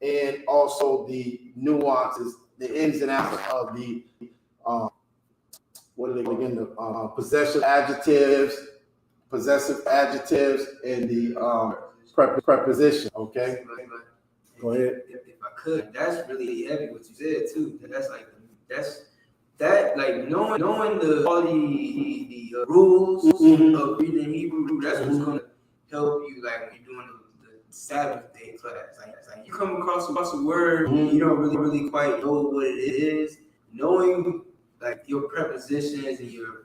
and also the nuances, the ins and outs of the possessive adjectives, and the preposition. Okay. Go ahead. If I could, that's really heavy what you said too. That's knowing all the rules of reading Hebrew. That's what's gonna help you like when you're doing the Sabbath day class. Like you come across a word, you don't really quite know what it is. Knowing like your prepositions and your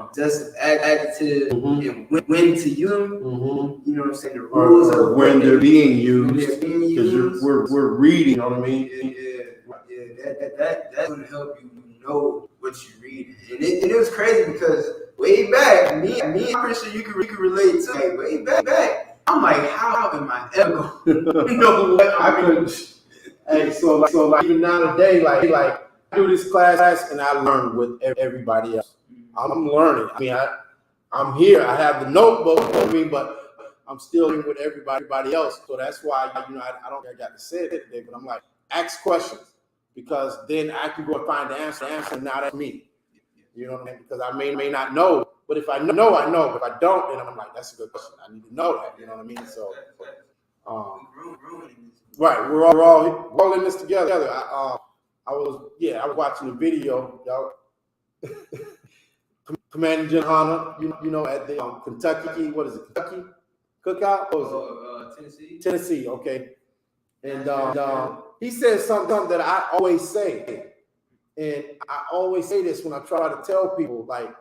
possessive adjective and when to use them. You know what I'm saying? The rules or when they're being used, because we're reading. You know what I mean? That's gonna help you know what you're reading. And it was crazy because way back, me, I'm pretty sure you can relate to. Like way back, I'm like, how am I ever gonna know what I couldn't. Hey, so like even nowadays, like I do this class and I learn with everybody else. I'm learning. I mean, I'm here. I have the notebook. But I'm still in with everybody else. So that's why I don't think I got to say it today. But I'm like, ask questions, because then I can go and find the answer. Now that's me. You know what I mean? Because I may not know. But if I know, I know. But if I don't, then I'm like, that's a good question. I need to know that. You know what I mean? So, right, we're all in this together. I was watching the video, y'all. Commanding Johanna, at the Kentucky, what is it? Kentucky cookout? What was it? Tennessee. Okay. And he said something that I always say, and I always say this when I try to tell people, like,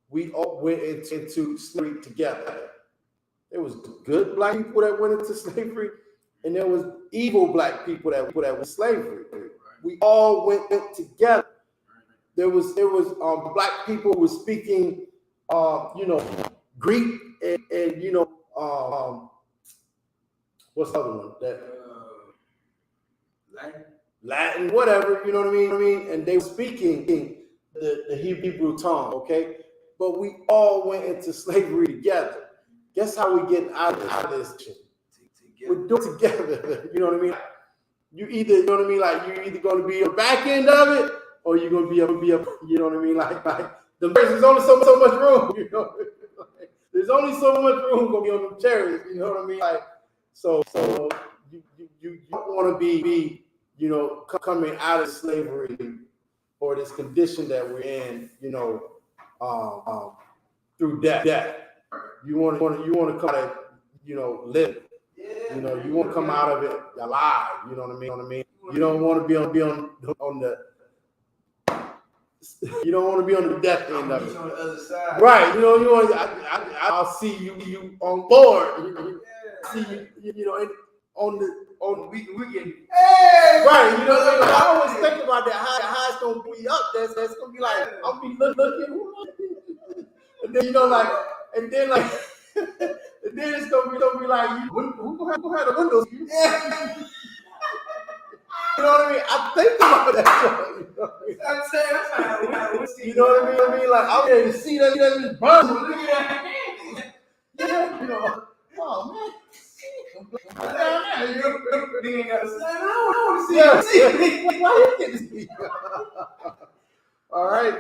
we all went into slavery together. There was good black people that went into slavery, and there was evil black people that went into slavery. We all went together. There was black people who were speaking, Greek and what's the other one? That Latin, whatever. You know what I mean? And they were speaking the Hebrew tongue. Okay, but we all went into slavery together. Guess how we get out of this shit? We're doing it together. You know what I mean? You're either going to be on the back end of it, or you're going to be up. You know what I mean? Like there's only so much room. You know, there's only so much room gonna be on them chariots. You know what I mean? Like, so you don't want to be you know, coming out of slavery or this condition that we're in, you know, through death. You want to come out of, you know, live. You know, you want to come out of it alive. You know what I mean? You don't want to be on the you don't want to be on the death end of it. On the other side. Right. You know, I'll see you on board. See you know, on the weekend. Hey! Right. You know what I mean? I always think about that. How it's gonna be up there. That's gonna be like, I'll be looking. And then, you know, like, and then it's gonna be like, who had the windows? You know what I mean? I think about that. You know what I mean? You know what I mean? Like, I'm ready to see that just burn. Look at that. Yeah, you know. Oh man. I want to see it. Why you get this video? All right.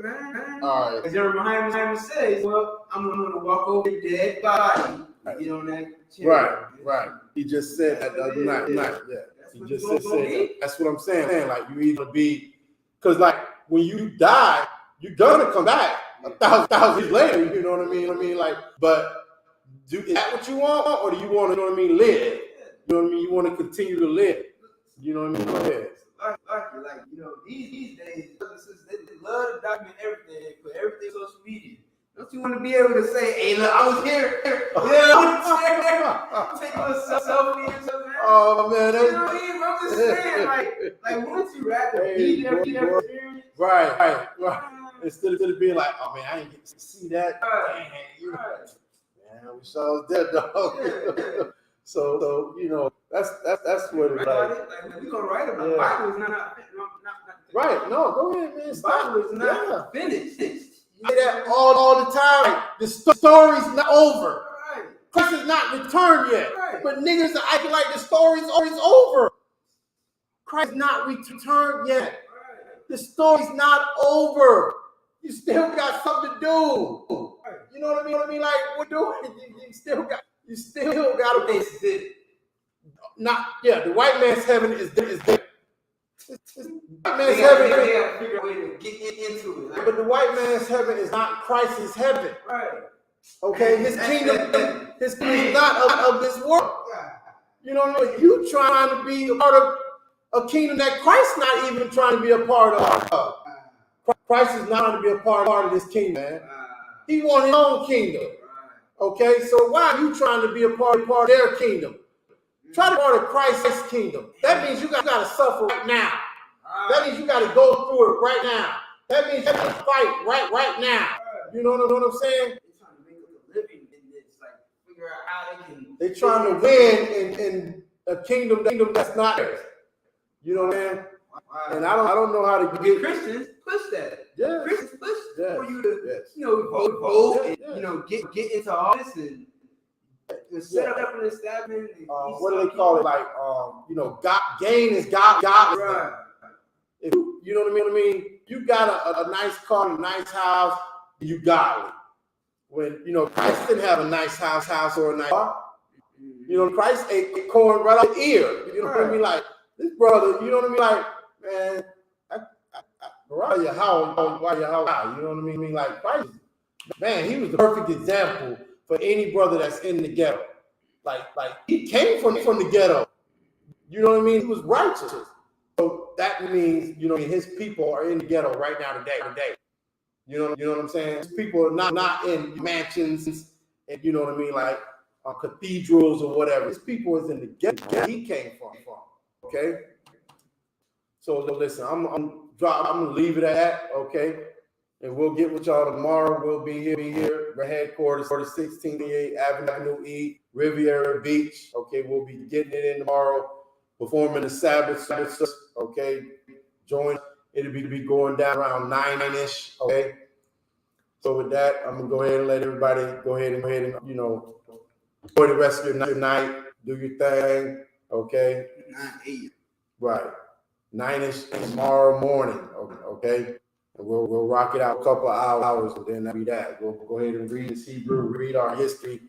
Man. All right. Because Muhammad says, well, I'm going to walk over the dead body. Get on that chair. Right. He just said that the other night. Yeah. He just said that. That's what I'm saying. Like, you either be, because like when you die, you're gonna come back 1,000 years later. You know what I mean? Like, but is that what you want, or do you want to, you know what I mean, live? You know what I mean? You want to continue to live. You know what I mean? Go ahead. Like, you know, these days, they love to document everything, put everything on social media. Don't you want to be able to say, hey, look, I was here. Yeah, take a little selfie and stuff, man. Oh, man. You know what I mean? I'm just saying, like once you rather be there, experience. Right. Instead of being like, oh, man, I didn't get to see that. Right. Man, we saw us dead, dog. Yeah. So you know, that's what it's like. Like we gonna write about it. Bible is not right. No, go ahead, man. Bible is not finished. You say that all the time. The story's not over. Right. Christ is not returned yet. Right. But niggas are acting like the story's over. Christ not returned yet. Right. The story's not over. You still got something to do. Right. You know what I mean? Like, what doing? You still got to be. The white man's heaven is there. White man's heaven. They figure a way to get into it. But the white man's heaven is not Christ's heaven. Right. Okay, his kingdom is not of this world. You know what I mean? You trying to be a part of a kingdom that Christ's not even trying to be a part of. Christ is not trying to be a part of this kingdom, man. He wants his own kingdom. Okay, so why are you trying to be a part of their kingdom? Try to be part of Christ's kingdom. That means you got to suffer right now. That means you got to go through it right now. That means you got to fight right now. You know what I'm saying? They're trying to make a living in this, like figure out how they can. They're trying to win in a kingdom that's not theirs. You know what I'm saying? And I don't know how to get Christians push that. Yeah. Christians push for you to, Yes. you know, vote and, you know, get into office and set up an establishment. What do they call it? Like, you know, gain is godless. Right. If you know what I mean? You got a nice car, a nice house, you godly. When, you know, Christ didn't have a nice house or a nice car. You know, Christ ate corn right out the ear. You know what I mean? Like, this brother, you know what I mean? Like, man, why you how? You know what I mean? Like, Christ, man, he was the perfect example for any brother that's in the ghetto. Like he came from the ghetto. You know what I mean? He was righteous. So that means, you know, his people are in the ghetto right now today. You know what I'm saying? His people are not in mansions and, you know what I mean, like cathedrals or whatever. His people is in the ghetto he came from. Okay? So listen, I'm gonna leave it at that, okay? And we'll get with y'all tomorrow. We'll be here. We're headquarters for the 1688 Avenue E, Riviera Beach. Okay, we'll be getting it in tomorrow, performing the Sabbath, okay? Join. It'll be going down around 9-ish, okay? So with that, I'm gonna go ahead and let everybody go ahead and you know, enjoy the rest of your night. Do your thing, okay? 9-8. Right. 9-ish tomorrow morning, okay? And we'll rock it out a couple of hours, and then that'll be that. We'll go ahead and read this Hebrew, read our history,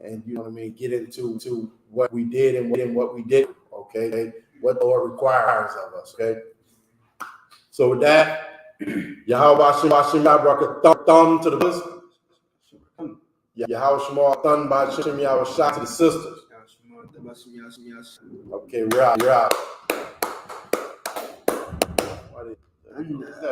and you know what I mean, get into what we did and what we didn't. Okay, what the Lord requires of us. Okay. So with that, Yahweh Hashem brought a thumb to the brothers. Yahweh Shema thumb by Shem Yahweh shot to the sisters. Okay, we're out.